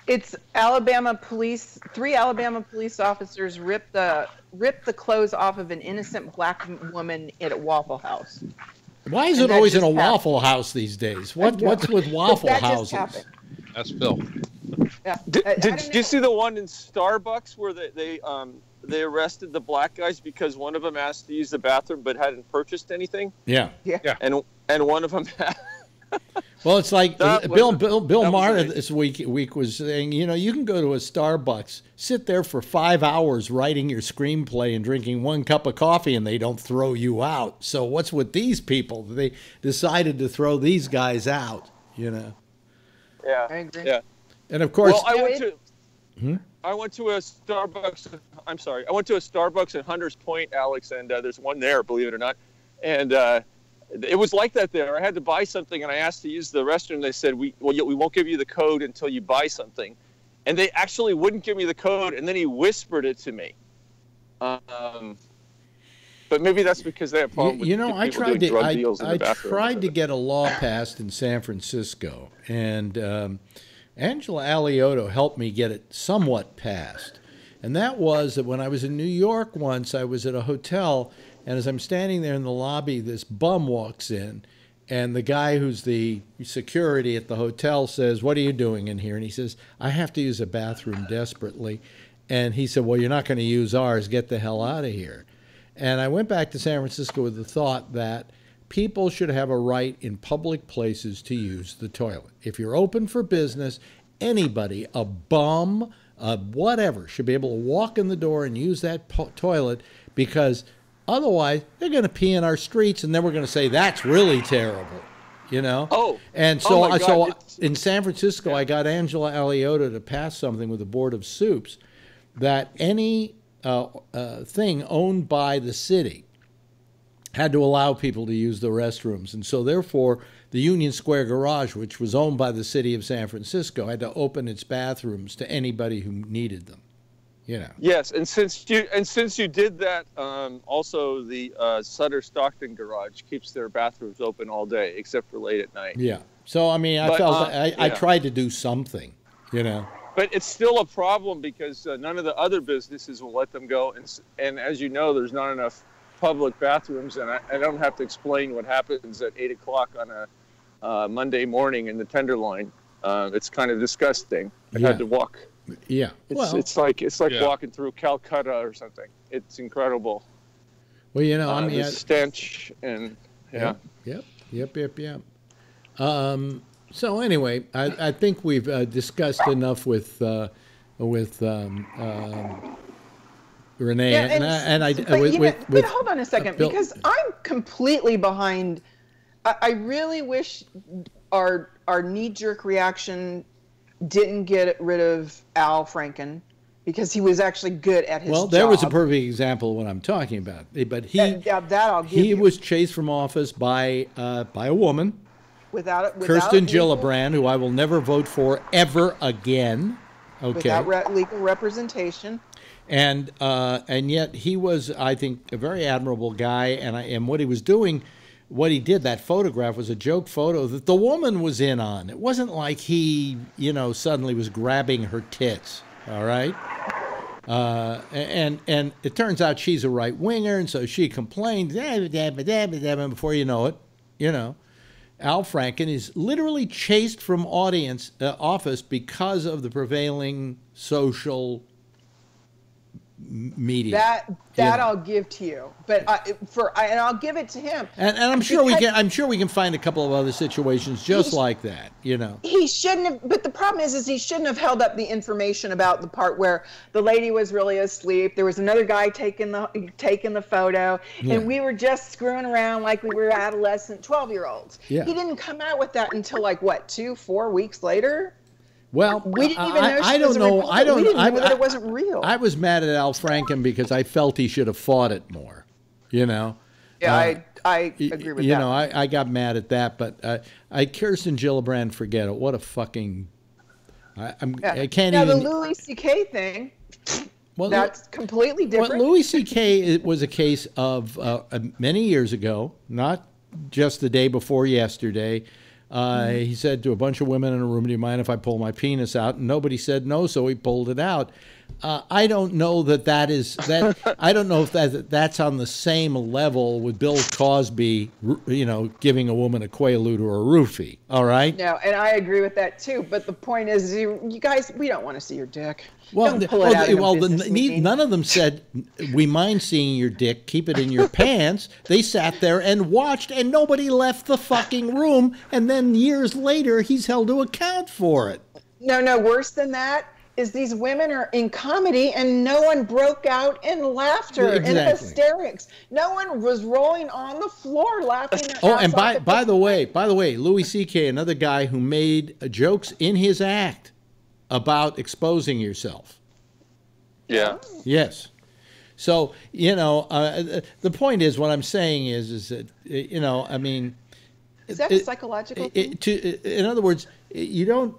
It's Alabama police. 3 Alabama police officers ripped the clothes off of an innocent black woman at a Waffle House. Why is it always in a Waffle House these days? What's with Waffle Houses? That's Phil. Yeah. Did you see the one in Starbucks where they arrested the black guys because one of them asked to use the bathroom but hadn't purchased anything? Yeah. And one of them had. Well, it's like Bill Maher this week was saying, you can go to a Starbucks, sit there for 5 hours writing your screenplay and drinking 1 cup of coffee, and they don't throw you out. So what's with these people? They decided to throw these guys out, Yeah, I agree. Yeah. And of course, well, I went to a Starbucks. I'm sorry, I went to a Starbucks in Hunters Point, Alex, and there's one there, believe it or not, and. It was like that there. I had to buy something, and I asked to use the restroom. They said, we won't give you the code until you buy something. And they actually wouldn't give me the code, and then he whispered it to me. But maybe that's because they have problems with people doing drug deals in the bathroom. I tried to get a law passed in San Francisco, and Angela Alioto helped me get it somewhat passed. And that was that when I was in New York once, I was at a hotel, and as I'm standing there in the lobby, this bum walks in, and the guy who's the security at the hotel says, "What are you doing in here?" And he says, "I have to use a bathroom desperately." And he said, "Well, you're not going to use ours. Get the hell out of here." And I went back to San Francisco with the thought that people should have a right in public places to use the toilet. If you're open for business, anybody, a bum, whatever, should be able to walk in the door and use that toilet, because otherwise, they're going to pee in our streets, and then we're going to say, that's really terrible, Oh. And so in San Francisco, I got Angela Alioto to pass something with the Board of Soups that any thing owned by the city had to allow people to use the restrooms. And so therefore, the Union Square Garage, which was owned by the city of San Francisco, had to open its bathrooms to anybody who needed them. Yes, and since you did that, also the Sutter Stockton Garage keeps their bathrooms open all day except for late at night. Yeah. So I mean, I tried to do something, But it's still a problem because none of the other businesses will let them go, and as you know, there's not enough public bathrooms, and I don't have to explain what happens at 8 o'clock on a Monday morning in the Tenderloin. It's kind of disgusting. I had to walk. Yeah, it's like walking through Calcutta or something. It's incredible. Well, the stench and Yep. So anyway, I think we've discussed enough with Renee, but hold on a second, because I'm completely behind. I really wish our knee-jerk reaction didn't get rid of Al Franken, because he was actually good at his job. Well, there was a perfect example of what I'm talking about. But he was chased from office by a woman, without Kirsten Gillibrand, who I will never vote for ever again. Okay. Without legal representation. And yet he was, I think, a very admirable guy. And what he was doing, what he did, that photograph was a joke photo that the woman was in on. It wasn't like he, suddenly was grabbing her tits. All right. And it turns out she's a right winger, and so she complained. And before you know it, Al Franken is literally chased from office because of the prevailing social media. That I'll give to you, but and I'll give it to him. And I'm sure we can find a couple of other situations just like that. He shouldn't have. But the problem is he shouldn't have held up the information about the part where the lady was really asleep. There was another guy taking the photo, and we were just screwing around like we were adolescent 12-year-olds. Yeah. He didn't come out with that until 2-4 weeks later. Well, we didn't even know I don't know. We didn't know that it wasn't real. I was mad at Al Franken because I felt he should have fought it more. Yeah, I agree with that. I got mad at that, but Kirsten Gillibrand, forget it. What a fucking. I can't now, even. The Louis C.K. thing. Well, that's completely different. Well, Louis C.K. was a case of many years ago, not just the day before yesterday. He said to a bunch of women in a room, "Do you mind if I pull my penis out?" And nobody said no, so he pulled it out. I don't know that is that. I don't know if that's on the same level with Bill Cosby, giving a woman a Quaalude or a roofie. All right. No, and I agree with that too. But the point is, you guys, we don't want to see your dick. Well, none of them said, "We mind seeing your dick. Keep it in your pants." They sat there and watched, and nobody left the fucking room. And then years later, he's held to account for it. No, worse than that is these women are in comedy, and no one broke out in laughter and hysterics. No one was rolling on the floor laughing. And by the way, Louis C.K., another guy who made jokes in his act about exposing yourself. Yeah. Yes. So, the point is, what I'm saying is that, I mean. Is that a psychological thing? In other words, you don't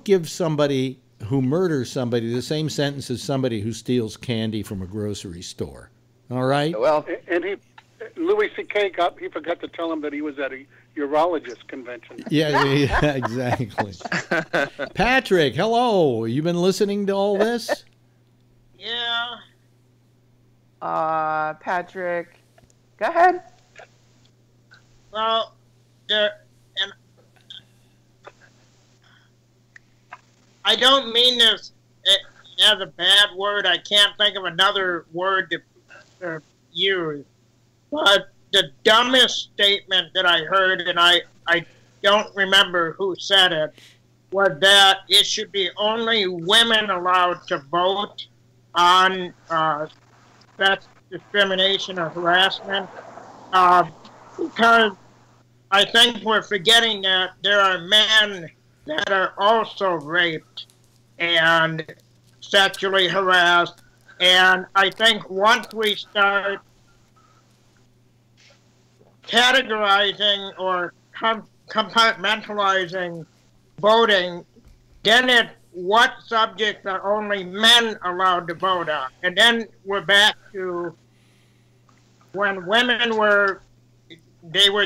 give somebody who murders somebody the same sentence as somebody who steals candy from a grocery store. All right? Well, and Louis C.K. forgot to tell him that he was at a urologist convention. Yeah, exactly. Patrick, hello. You been listening to all this? Yeah. Patrick, go ahead. Well, I don't mean this as a bad word. I can't think of another word to use. But the dumbest statement that I heard, and I don't remember who said it, was that it should be only women allowed to vote on sex discrimination or harassment. Because I think we're forgetting that there are men that are also raped and sexually harassed. And I think once we start categorizing or compartmentalizing voting, then what subjects are only men allowed to vote on? And then we're back to when women were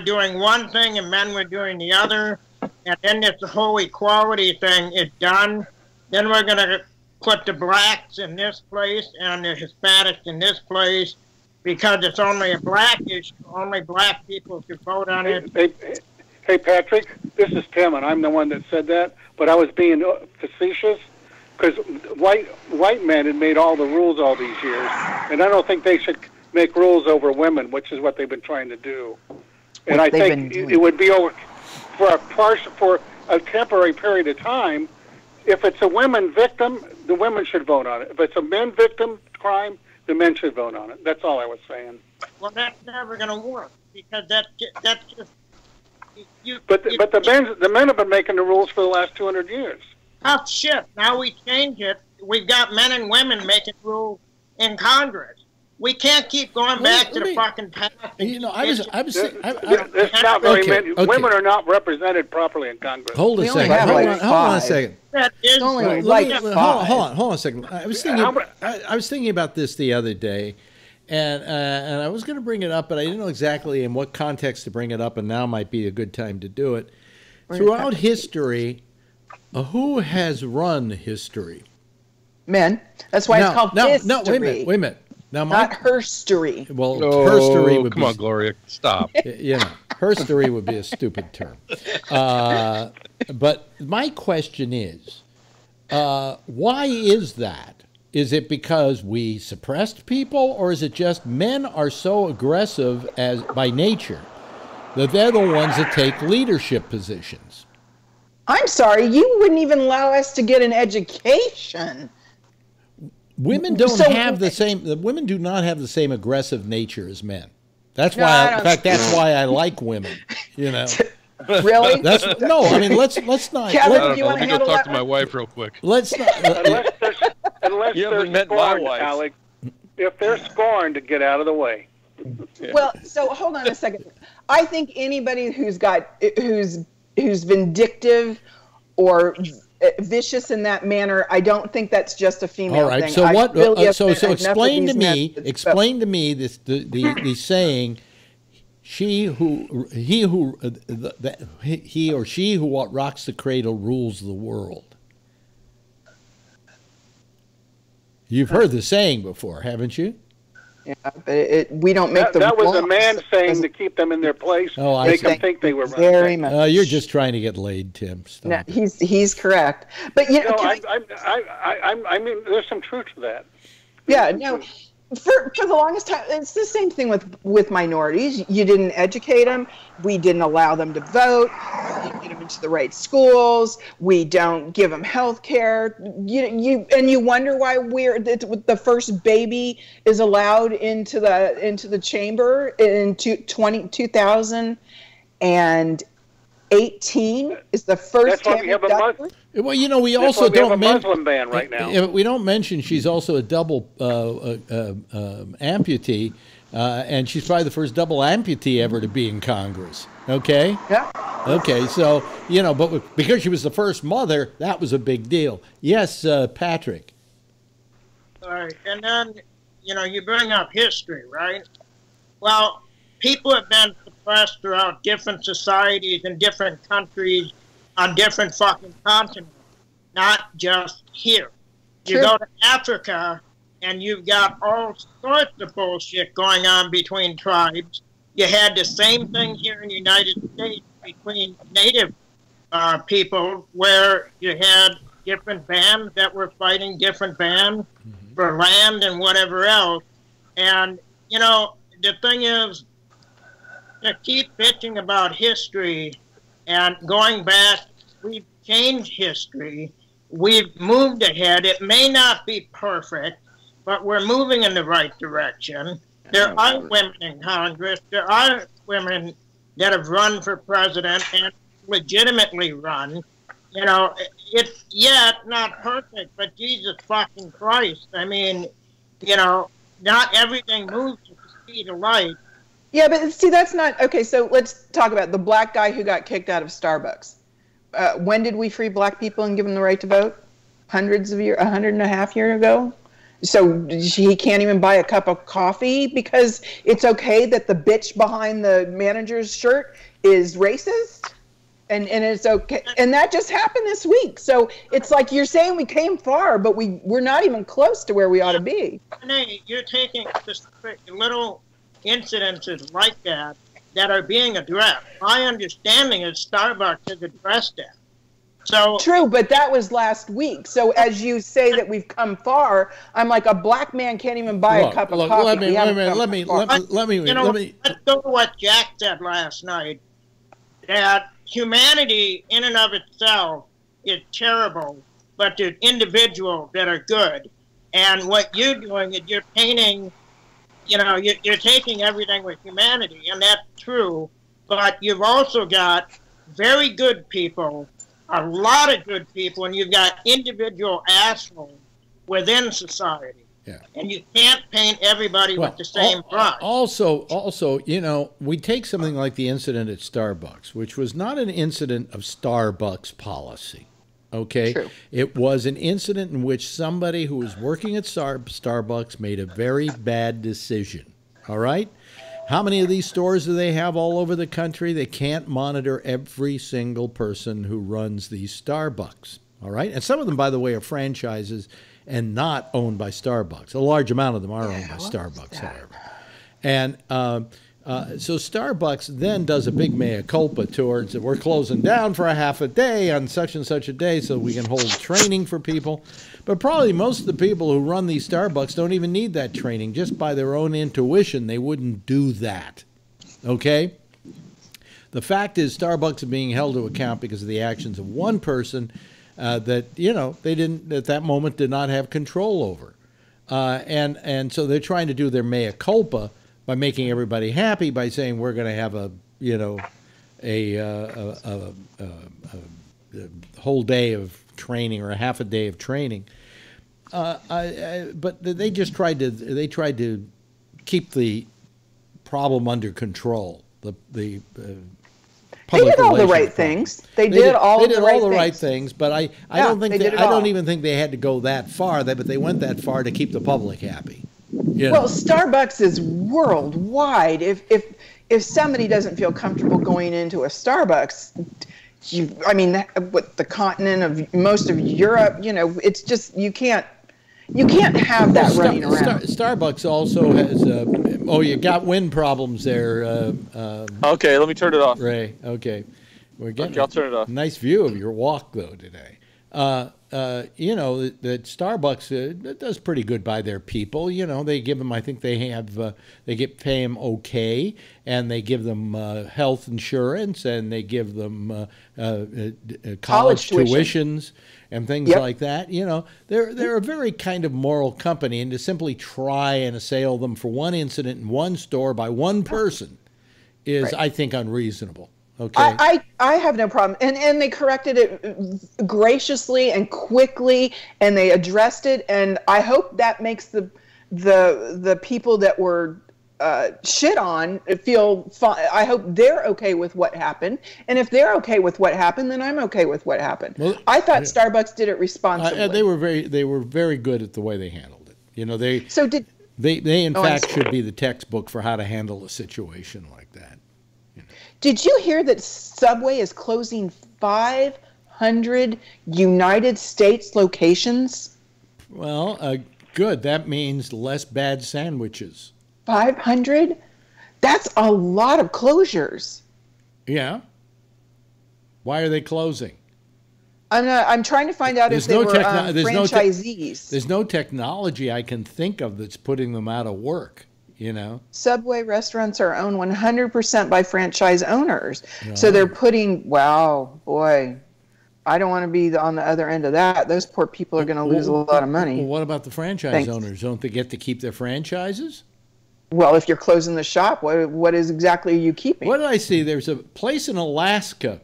doing one thing and men were doing the other, and then this whole equality thing is done. Then we're going to put the blacks in this place and the Hispanics in this place because it's only a black issue. Only black people should vote on it. Hey, Patrick, this is Tim, and I'm the one that said that, but I was being facetious because white men had made all the rules all these years, and I don't think they should make rules over women, which is what they've been trying to do. And I think it would be over for a temporary period of time. If it's a women victim, the women should vote on it. If it's a men victim crime, the men should vote on it. That's all I was saying. Well, that's never going to work because that's just. But the men have been making the rules for the last 200 years. Oh shit! Now we change it. We've got men and women making rules in Congress. We can't keep going back to the fucking past. You know, I was There's not very many. okay. Women are not represented properly in Congress. Hold a We only second. have Hold like on a 5. second. That is Only Let like me- 5. hold on a second. I was thinking about this the other day, and I was going to bring it up, but I didn't know exactly in what context to bring it up, and now might be a good time to do it. Throughout history, who has run history? Men. That's why it's called history. No, wait a minute. Now, Not herstory. Well, herstory would come be... on, Gloria, stop. You know, herstory would be a stupid term. But my question is, why is that? Is it because we suppressed people, or is it just men are so aggressive as by nature that they're the ones that take leadership positions? I'm sorry, you wouldn't even allow us to get an education. Women don't have the same. The women do not have the same aggressive nature as men. That's why. In fact, that's why I like women. You know. Really? No. I mean, let's not. Kevin, you want Let me to go handle talk that to my wife real quick. Let's not. Unless You haven't they're met my scorned, wife. Alex. If they're scorned, to get out of the way. Well, so hold on a second. I think anybody who's vindictive or vicious in that manner, I don't think that's just a female All right. thing. So what? Really So explain to me. men. Explain to me this the saying. He or she who rocks the cradle rules the world. You've heard the saying before, haven't you? Yeah, but we don't make That was a rules. man saying to keep them in their place, Oh, I make see. them think they were Very much. You're just trying to get laid, Tim. Stop No, it. he's correct. But you know, No, can I mean, there's some truth to that. yeah, no. For the longest time, it's the same thing with minorities. You didn't educate them. We didn't allow them to vote. We didn't get them into the right schools. We don't give them health care. You wonder why the first baby is allowed into the chamber in 2018 is the first That's why time we have a done Muslim. Well, you know, we That's also why we have don't a Muslim ban right now. We don't mention she's also a double amputee, and she's probably the first double amputee ever to be in Congress. Okay. Yeah. Okay. So you know, but because she was the first mother, that was a big deal. Yes, Patrick. All right, and then, you know, you bring up history, right? Well, people have been suppressed throughout different societies in different countries on different fucking continents, not just here. You Sure. go to Africa, and you've got all sorts of bullshit going on between tribes. You had the same thing here in the United States between native people, where you had different bands that were fighting different bands for land and whatever else. And, you know, the thing is, to keep bitching about history and going back, we've changed history. We've moved ahead. It may not be perfect, but we're moving in the right direction. There are women in Congress. There are women that have run for president and legitimately run. You know, it's yet not perfect, but Jesus fucking Christ. I mean, you know, not everything moves at the speed of light. Yeah, but see, that's not okay. So let's talk about the black guy who got kicked out of Starbucks. When did we free black people and give them the right to vote? 150 years ago. So he can't even buy a cup of coffee because it's okay that the bitch behind the manager's shirt is racist, and it's okay. And that just happened this week. So it's like you're saying we came far, but we're not even close to where we ought to be. Renee, you're taking just little incidences like that are being addressed. My understanding is Starbucks has addressed that. So True, but that was last week. So as you say that we've come far, I'm like, a black man can't even buy a cup of coffee. Let me. you know, let's go to what Jack said last night, that humanity in and of itself is terrible, but there's individuals that are good. And what you're doing is you're painting, you know, you're taking everything with humanity, and that's true, but you've also got very good people, a lot of good people, and you've got individual assholes within society. Yeah. And you can't paint everybody with the same brush. Also, you know, we take something like the incident at Starbucks, which was not an incident of Starbucks policy. Okay? True. It was an incident in which somebody who was working at Starbucks made a very bad decision. All right? How many of these stores do they have all over the country? They can't monitor every single person who runs these Starbucks. All right? And some of them, by the way, are franchises and not owned by Starbucks. A large amount of them are owned by Starbucks, however. And so Starbucks then does a big mea culpa towards it. We're closing down for a half a day on such and such a day so we can hold training for people. But probably most of the people who run these Starbucks don't even need that training. Just by their own intuition, they wouldn't do that. Okay? The fact is Starbucks is being held to account because of the actions of one person that, you know, they didn't, at that moment, did not have control over. And so they're trying to do their mea culpa by making everybody happy by saying we're going to have a, you know, a whole day of training or a half a day of training. But they just tried to keep the problem under control. They did all the right things. They did all the right things, but I don't even think they had to go that far. But they went that far to keep the public happy. You know? Well, Starbucks is worldwide. If somebody doesn't feel comfortable going into a Starbucks, with the continent of most of Europe, you know, it's just you can't have that running around. Starbucks also has. You got wind problems there. Okay, let me turn it off. Ray, okay. We're getting I'll turn it off. Nice view of your walk, though, today. You know, that Starbucks it does pretty good by their people. You know, they give them, I think they have, pay them okay, and they give them health insurance, and they give them college tuitions and things like that. You know, they're a very kind of moral company, and to simply try and assail them for one incident in one store by one person is, I think, unreasonable. Okay. I have no problem, and they corrected it graciously and quickly, and they addressed it, and I hope that makes the people that were shit on feel fine. I hope they're okay with what happened, and if they're okay with what happened, then I'm okay with what happened. Well, I thought Starbucks did it responsibly. They were very good at the way they handled it. You know, they in fact should be the textbook for how to handle a situation like that. Did you hear that Subway is closing 500 United States locations? Well, good. That means less bad sandwiches. 500? That's a lot of closures. Yeah. Why are they closing? I'm trying to find out if they were franchisees. There's no technology I can think of that's putting them out of work. You know, Subway restaurants are owned 100% by franchise owners. Right. So they're putting, wow, boy, I don't want to be on the other end of that. Those poor people are going to lose a lot of money. Well, what about the franchise owners? Don't they get to keep their franchises? Well, if you're closing the shop, what is exactly are you keeping? What did I see? There's a place in Alaska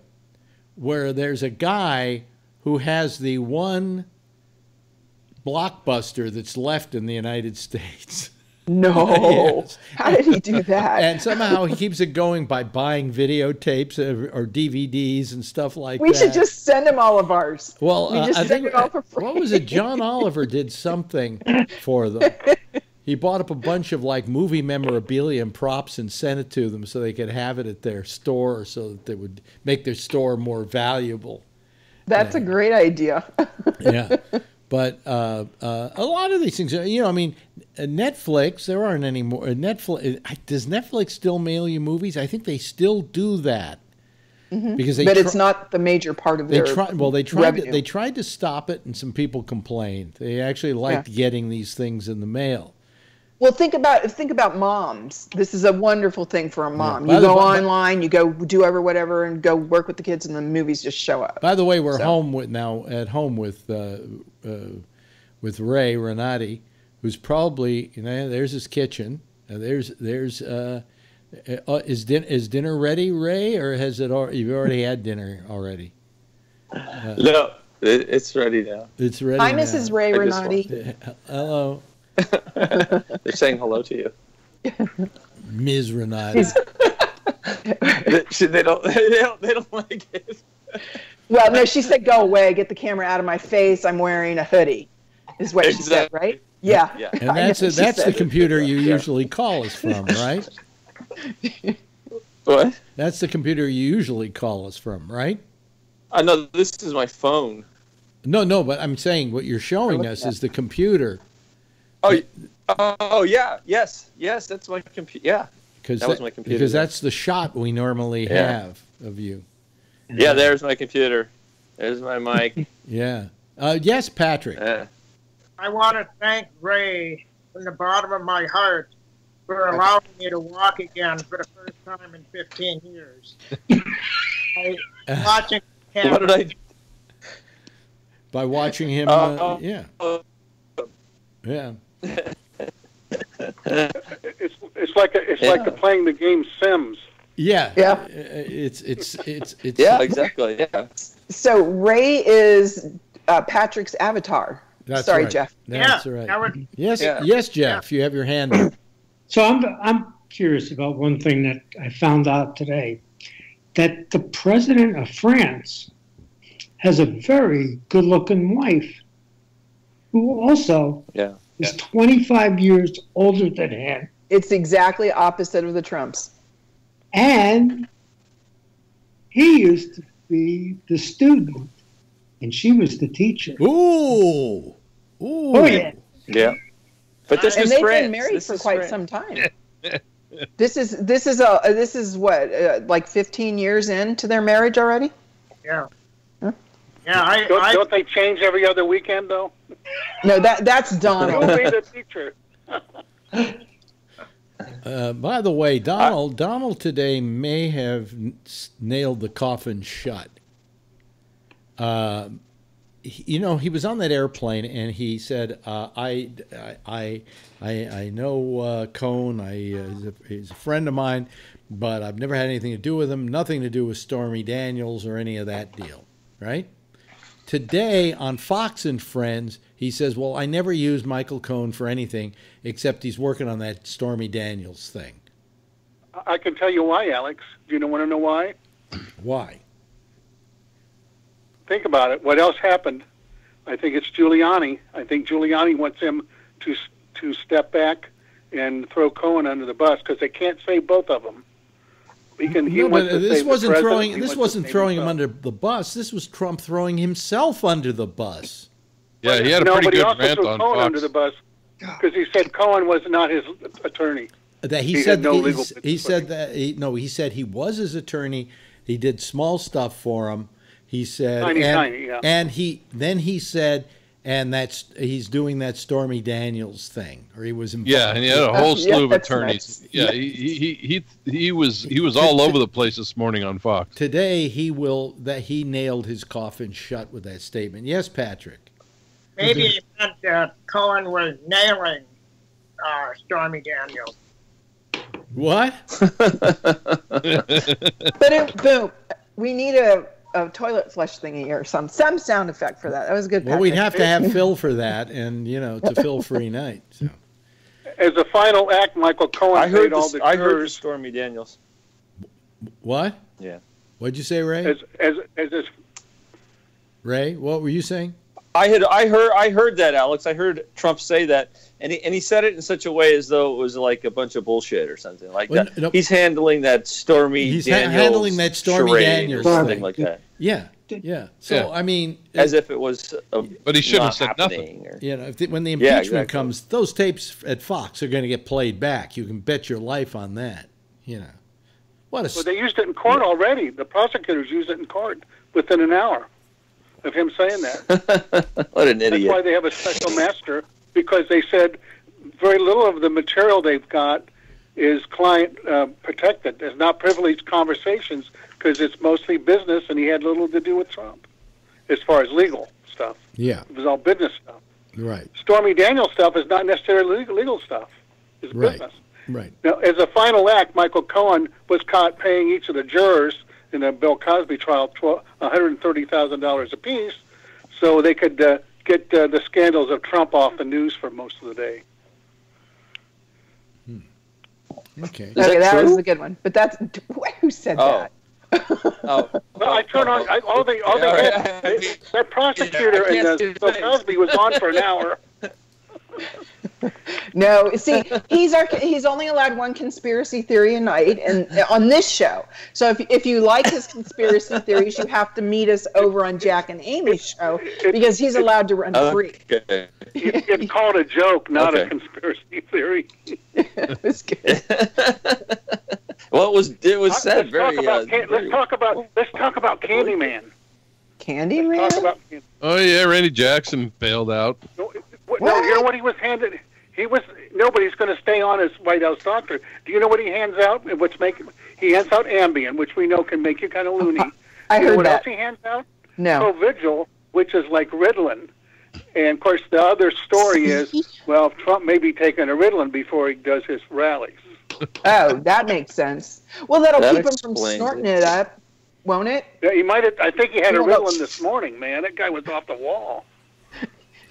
where there's a guy who has the one Blockbuster that's left in the United States. No. Yes. How did he do that? And somehow he keeps it going by buying videotapes or DVDs and stuff like that. We should just send him all of ours. Well, I think, what was it? John Oliver did something for them. He bought up a bunch of like movie memorabilia and props and sent it to them so they could have it at their store so that they would make their store more valuable. That's a great idea. Yeah. But a lot of these things, you know, I mean, Netflix, there aren't any more. Does Netflix still mail you movies? I think they still do that. Mm-hmm. Because it's not the major part of their revenue. They tried to stop it, and some people complained. They actually liked getting these things in the mail. Well, think about moms. This is a wonderful thing for a mom. Yeah. You go online, you go do whatever, and go work with the kids, and the movies just show up. By the way, we're at home with Ray Renati, who's probably, you know, there's his kitchen. Is dinner ready, Ray, or has it? You've already had dinner already? No, it's ready now. It's ready. Hi, Mrs. Ray Renati. Hello. They're saying hello to you. Ms. Renata. they don't like it. Well, no, she said, "Go away, get the camera out of my face. I'm wearing a hoodie," is what she said, right? Yeah. And that's the computer you usually call us from, right? What? That's the computer you usually call us from, right? No, this is my phone. No, but I'm saying what you're showing us is the computer. Oh yeah, yes, that's my computer. Yeah, that was my computer. Because that's the shot we normally have of you. Yeah, there's my computer. There's my mic. Yeah. Yes, Patrick. I want to thank Ray from the bottom of my heart for allowing me to walk again for the first time in 15 years. Watching him. What did I do? By watching him, yeah. It's like playing the game Sims. Yeah. Yeah. It's Yeah, exactly. Yeah. So Ray is Patrick's avatar. That's Sorry, right. Jeff. That's right. Yes, Jeff. You have your hand up. So I'm curious about one thing that I found out today, that the president of France has a very good-looking wife who also is 25 years older than him. It's exactly opposite of the Trumps. And he used to be the student, and she was the teacher. Ooh. Oh, yeah. Yeah. But this is they've France. been married for quite some time. This is what, like 15 years into their marriage already? Yeah. Huh? Yeah, Don't they change every other weekend, though? No, that's Donald. Who'll be the teacher? By the way, Donald today may have nailed the coffin shut. He was on that airplane and he said, "I know Cohn. He's a friend of mine, but I've never had anything to do with him. Nothing to do with Stormy Daniels or any of that deal." Right? Today on Fox and Friends, he says, "Well, I never used Michael Cohn for anything except he's working on that Stormy Daniels thing." I can tell you why, Alex. Do you want to know why? Why? Think about it. What else happened? I think it's Giuliani. I think Giuliani wants him to step back and throw Cohen under the bus because they can't save both of them. This wasn't throwing him under the bus. This was Trump throwing himself under the bus. Yeah, he had a pretty good rant on Cohen Fox. under the bus because he said Cohen was not his attorney. That he said he was his attorney. He did small stuff for him. He said, and he said, and he's doing that Stormy Daniels thing, or he was involved. Yeah, and he had a whole slew of attorneys. Nice. Yeah, he was all over the place this morning on Fox. Today he nailed his coffin shut with that statement. Yes, Patrick. Maybe he meant that Cohen was nailing Stormy Daniels. What? But boom, we need a toilet flush thingy or some sound effect for that. That was good. Well, we'd have to have Phil for that, and it's a Phil-free night. So. As a final act, Michael Cohen paid all the jurors. I heard the Stormy Daniels. What? Yeah. What'd you say, Ray? Ray, what were you saying? I heard that, Alex. I heard Trump say that, and he said it in such a way as though it was like a bunch of bullshit or something like that. No, he's handling that Stormy. He's Daniels handling that Stormy Daniels or something like that. Yeah. So I mean, as if it was. But he shouldn't have said nothing. When the impeachment comes, those tapes at Fox are going to get played back. You can bet your life on that. Well, they used it in court already. The prosecutors used it in court within an hour of him saying that. What an idiot. That's why they have a special master, because they said very little of the material they've got is client protected. There's not privileged conversations because it's mostly business, and he had little to do with Trump as far as legal stuff. Yeah. It was all business stuff. Right. Stormy Daniels stuff is not necessarily legal stuff. It's business. Right. Now, as a final act, Michael Cohen was caught paying each of the jurors in the Bill Cosby trial $130,000 apiece, so they could get the scandals of Trump off the news for most of the day. Okay. Is that that true? was a good one. But that's who said that? Oh. Well, I turn on all they had. That prosecutor in Bill Cosby was on for an hour. No, see, he's only allowed one conspiracy theory a night, and on this show. So if you like his conspiracy theories, you have to meet us over on Jack and Amy's show because he's allowed to run free. Okay. It's called a joke, not a conspiracy theory. It was good. Well, it was said very. Let's talk about Candyman. Candyman? Talk about. Oh yeah, Randy Jackson bailed out. No, you know what he was handed? Nobody's going to stay on as White House doctor. Do you know what he hands out? He hands out Ambien, which we know can make you kind of loony. I heard what that. else he hands out? No. Provigil, which is like Ritalin. And of course, the other story is, well, Trump may be taking a Ritalin before he does his rallies. Oh, that makes sense. Well, that'll That keep him from explains snorting it. it up, won't it? Yeah, he might have. I think he had a You know, Ritalin this morning, man. That guy was off the wall.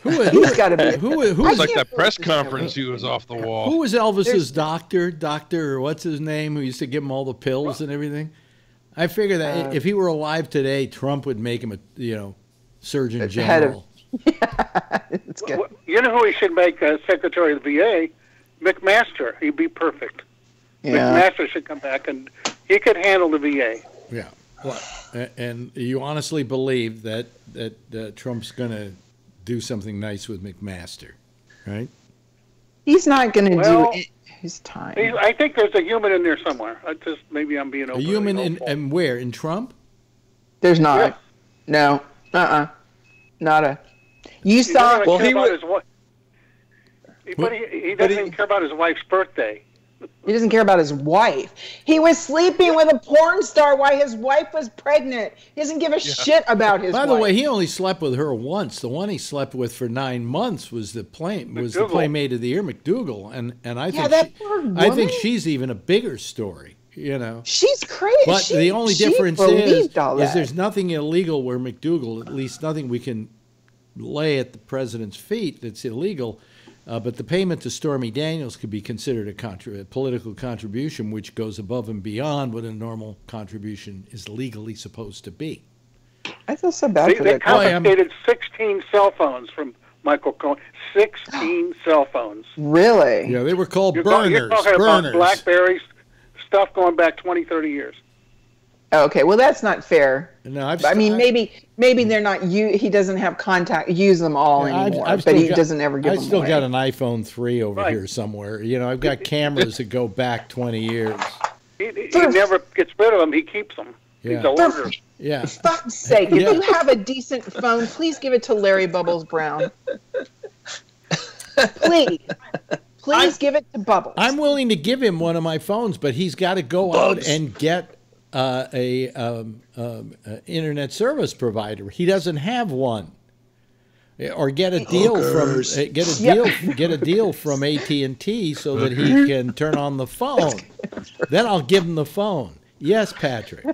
He's got to be. Who It's was like can't that press believe this conference. He was off the wall. who was Elvis's doctor? Doctor, what's his name? Who used to give him all the pills and everything? I figure that if he were alive today, Trump would make him a Surgeon head of- General. It's good. You know who he should make Secretary of the VA? McMaster. He'd be perfect. Yeah. McMaster should come back, and he could handle the VA. Yeah. Well, and you honestly believe that Trump's going to do something nice with McMaster, right? He's not going to Well, do it his time. I think there's a human in there somewhere. Maybe I'm being A overly human hopeful. and where? In Trump? There's not. Yeah. No. Not a. You He saw. doesn't he even care about would- his wife. But he doesn't even care about his wife's birthday. He doesn't care about his wife. He was sleeping with a porn star while his wife was pregnant. He doesn't give a shit about his By wife. the way, he only slept with her once. The one he slept with for 9 months was the McDougal. Playmate of the Year, McDougal, and I think that poor I think woman. she's even a bigger story. She's crazy. But the only difference believed all is that. there's nothing illegal where McDougal, at least nothing we can lay at the president's feet that's illegal. But the payment to Stormy Daniels could be considered a political contribution, which goes above and beyond what a normal contribution is legally supposed to be. I feel so bad for They that guy. confiscated 16 cell phones from Michael Cohen. 16 cell phones. Really? Yeah, they were called You're burners. talking about Burners. BlackBerry stuff going back 20, 30 years. Okay, well that's not fair. No, I mean, maybe they're not. He doesn't have use them all anymore. But he doesn't ever give them I still away. got an iPhone 3 over Right. here somewhere. I've got cameras that go back 20 years. He never gets rid of them. He keeps them. Yeah. He's a hoarder. Yeah. For fuck's sake, if Yeah. you have a decent phone, please give it to Larry Bubbles Brown. Please give it to Bubbles. I'm willing to give him one of my phones, but he's got to go out and get a internet service provider. He doesn't have one, or get a deal from get a deal from AT&T so that he can turn on the phone. Then I'll give him the phone. Yes, Patrick.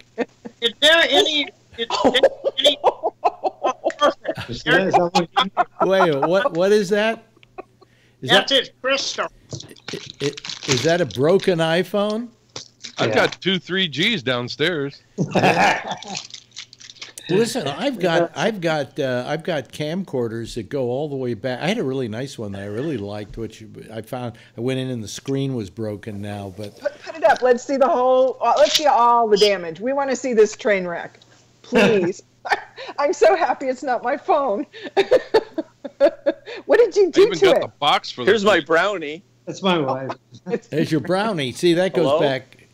Is there any? Wait, what is that? That's his crystal. Is that a broken iPhone? I've got 2 3Gs downstairs. Listen, I've got camcorders that go all the way back. I had a really nice one that I really liked, which I found. I went in and the screen was broken now, but Put it up. Let's see the whole. Let's see all the damage. We want to see this train wreck, please. I'm so happy it's not my phone. What did you I do even to got it? the box for Here's the my brownie. That's my wife. there's your brownie. See, that goes Hello? back.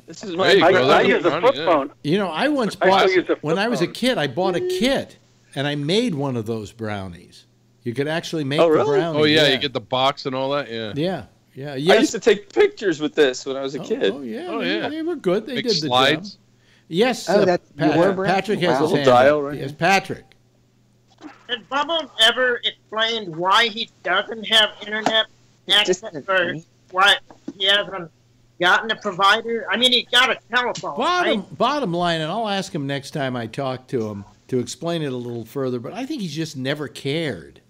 This is There you my go. I That's use a funny, flip yeah. phone. I once I bought, still use a flip when I was a phone. kid, I bought a kit, and I made one of those brownies. You could actually make Oh, the really? brownie. Oh yeah, you get the box and all that. Yeah. Yeah. I Yes. used to take pictures with this when I was a kid. Oh, yeah. Oh, yeah. They were good. They Big did the slides. job. Yes. Oh, that's your brand? Patrick has Wow. his Little hand dial up. right Yes, here. Patrick. Has Bubbles ever explained why he doesn't have internet access or why he hasn't gotten a provider? I mean, he got a telephone. right? Bottom line, and I'll ask him next time I talk to him to explain it a little further, but I think he's just never cared.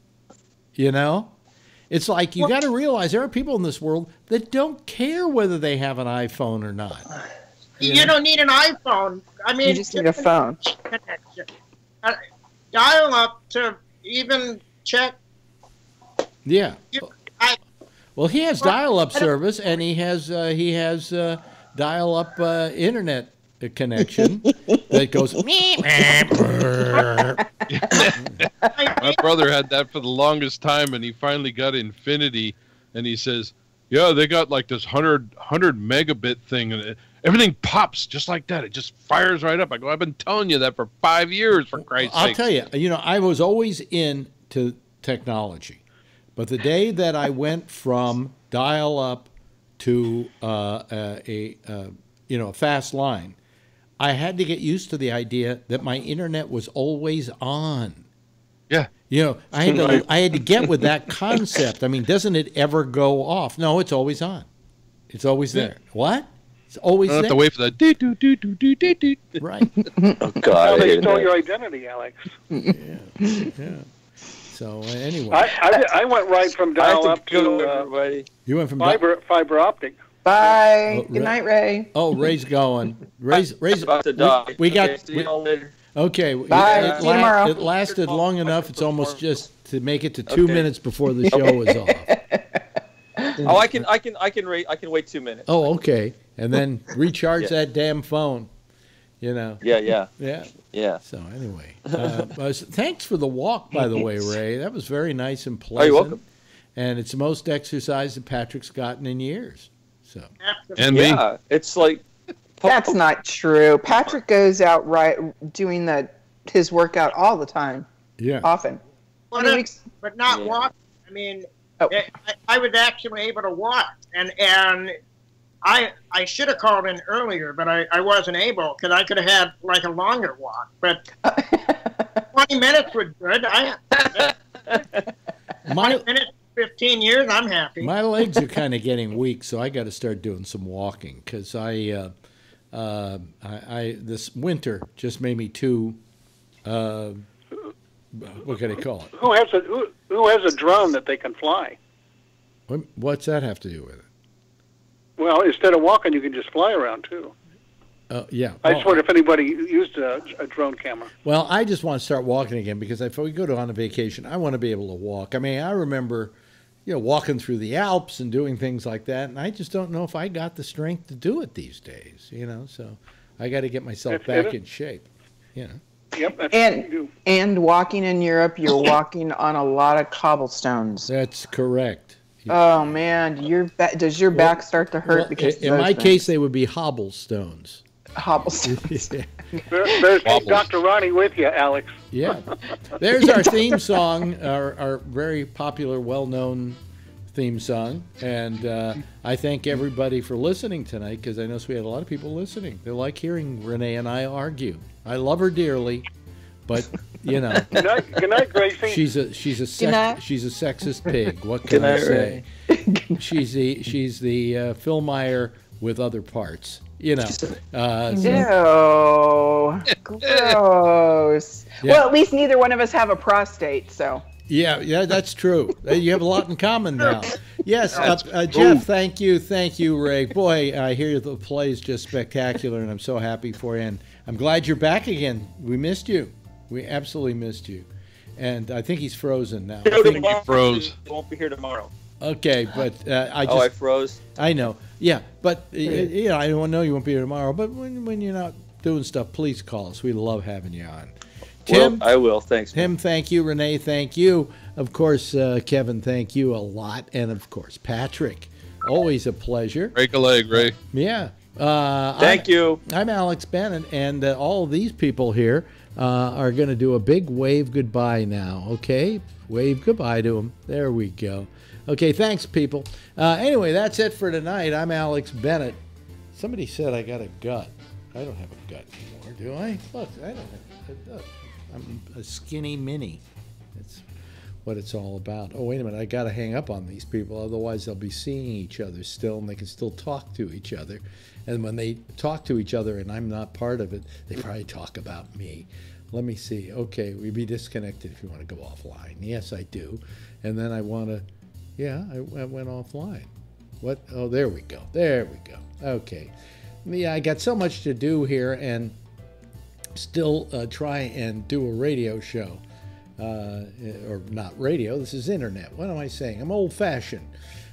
It's like you got to realize there are people in this world that don't care whether they have an iPhone or not. You don't need an iPhone. I mean, You just need a phone. Connection. Dial up to even check. Yeah. Well, he has dial-up I don't- service, and he has dial-up internet connection that goes. My brother had that for the longest time, and he finally got Infinity, and he says, "Yeah, they got like this 100 megabit thing, and everything pops just like that. It just fires right up." I go, "I've been telling you that for 5 years, for Christ's sake." I'll tell you, I was always into technology, but the day that I went from dial-up to a fast line, I had to get used to the idea that my internet was always on. Yeah. I had to get with that concept. I mean, doesn't it ever go off? No, it's always on. It's always there. What? It's always I don't there. have to wait for the dee-doo-doo-doo-doo-doo-doo. Right. Oh, God. Now I they hated stole that. your identity, Alex. Yeah. So anyway, I went right from I have dial to up go, to everybody. you went from fiber optic. Bye. Oh, Good night, Ray. Oh, Ray's going. Ray's About to die. We got. Okay, see y'all later. Okay. Bye. See you tomorrow. It lasted long enough. It's almost just to make it to 2 Okay. minutes before the show is off. Oh, I can wait 2 minutes. Oh, okay. And then recharge that damn phone. Yeah. Yeah. So anyway, thanks for the walk, by the way, Ray. That was very nice and Oh, pleasant. you're welcome. And it's the most exercise that Patrick's gotten in years. So. And me. Yeah, it's like That's not true. Patrick goes out doing his workout all the time, Yeah. often. But, I mean, but not Yeah. walk. I mean, Oh. I was actually able to walk, and I should have called in earlier, but I wasn't able because I could have had like a longer walk. But 20 minutes was good. 20 minutes, 15 years, I'm happy. My legs are kind of getting weak, so I got to start doing some walking because I this winter just made me too. What can I call it? Who has a drone that they can fly? What's that have to do with it? Well, instead of walking, you can just fly around too. Yeah. I just wonder if anybody used a drone camera. Well, I just want to start walking again because if we go on a vacation, I want to be able to walk. I mean, I remember, walking through the Alps and doing things like that, and I just don't know if I got the strength to do it these days. So I got to get myself back in shape. Yep, that's what you do. And walking in Europe, you're walking on a lot of cobblestones. That's correct. Oh man, does your back start to hurt Well, because of in those my things? case, they would be hobblestones. Hobblestones. There's Wobbles. Dr. Ronnie with you, Alex. Yeah. There's our theme song, our very popular, well-known theme song. And I thank everybody for listening tonight because I know we had a lot of people listening. They like hearing Renee and I argue. I love her dearly, but, Good night, Gracie. she's a sexist pig. What can Good I night, say? She's the Phil Meyer with other parts. Ew, gross. Yeah. Well, at least neither one of us have a prostate, so. Yeah, that's true. You have a lot in common now. Yes, Jeff, thank you, Ray. Boy, I hear the play is just spectacular, and I'm so happy for you. And I'm glad you're back again. We missed you. We absolutely missed you. And I think he's frozen now. I think he froze. He won't be here tomorrow. Okay, but I I froze. I know. Yeah, but I don't know you won't be here tomorrow. But when you're not doing stuff, please call us. We love having you on. Tim, I will. Thanks. Tim, thank you. Renee, thank you. Of course, Kevin, thank you a lot. And of course, Patrick, always a pleasure. Break a leg, Ray. Yeah. Thank you. I'm Alex Bennett, and all of these people here are going to do a big wave goodbye now. Okay, wave goodbye to them. There we go. Okay, thanks, people. Anyway, that's it for tonight. I'm Alex Bennett. Somebody said I got a gut. I don't have a gut anymore, do I? Look, I don't have a gut. I'm a skinny mini. That's what it's all about. Oh, wait a minute. I got to hang up on these people. Otherwise, they'll be seeing each other still, and they can still talk to each other. And when they talk to each other and I'm not part of it, they probably talk about me. Let me see. Okay, we'd be disconnected if you want to go offline. Yes, I do. And then I want to Yeah, I went offline. What? Oh, there we go. There we go. Okay. Yeah, I got so much to do here and still try and do a radio show. Or not radio, this is internet. What am I saying? I'm old-fashioned.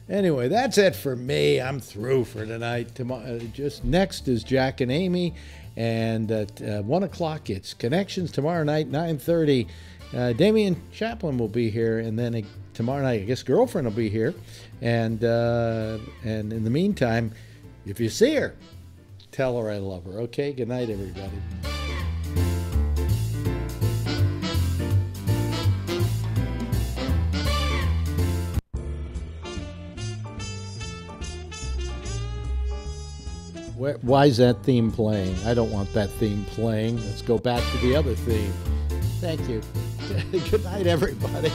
Anyway, that's it for me. I'm through for tonight. Tomorrow, just next is Jack and Amy, and at 1 o'clock it's Connections. Tomorrow night, 9:30, Damian Chaplin will be here, and then tomorrow night, I guess Girlfriend will be here. And in the meantime, if you see her, tell her I love her. Okay, good night, everybody. Why is that theme playing? I don't want that theme playing. Let's go back to the other theme. Thank you. Good night, everybody.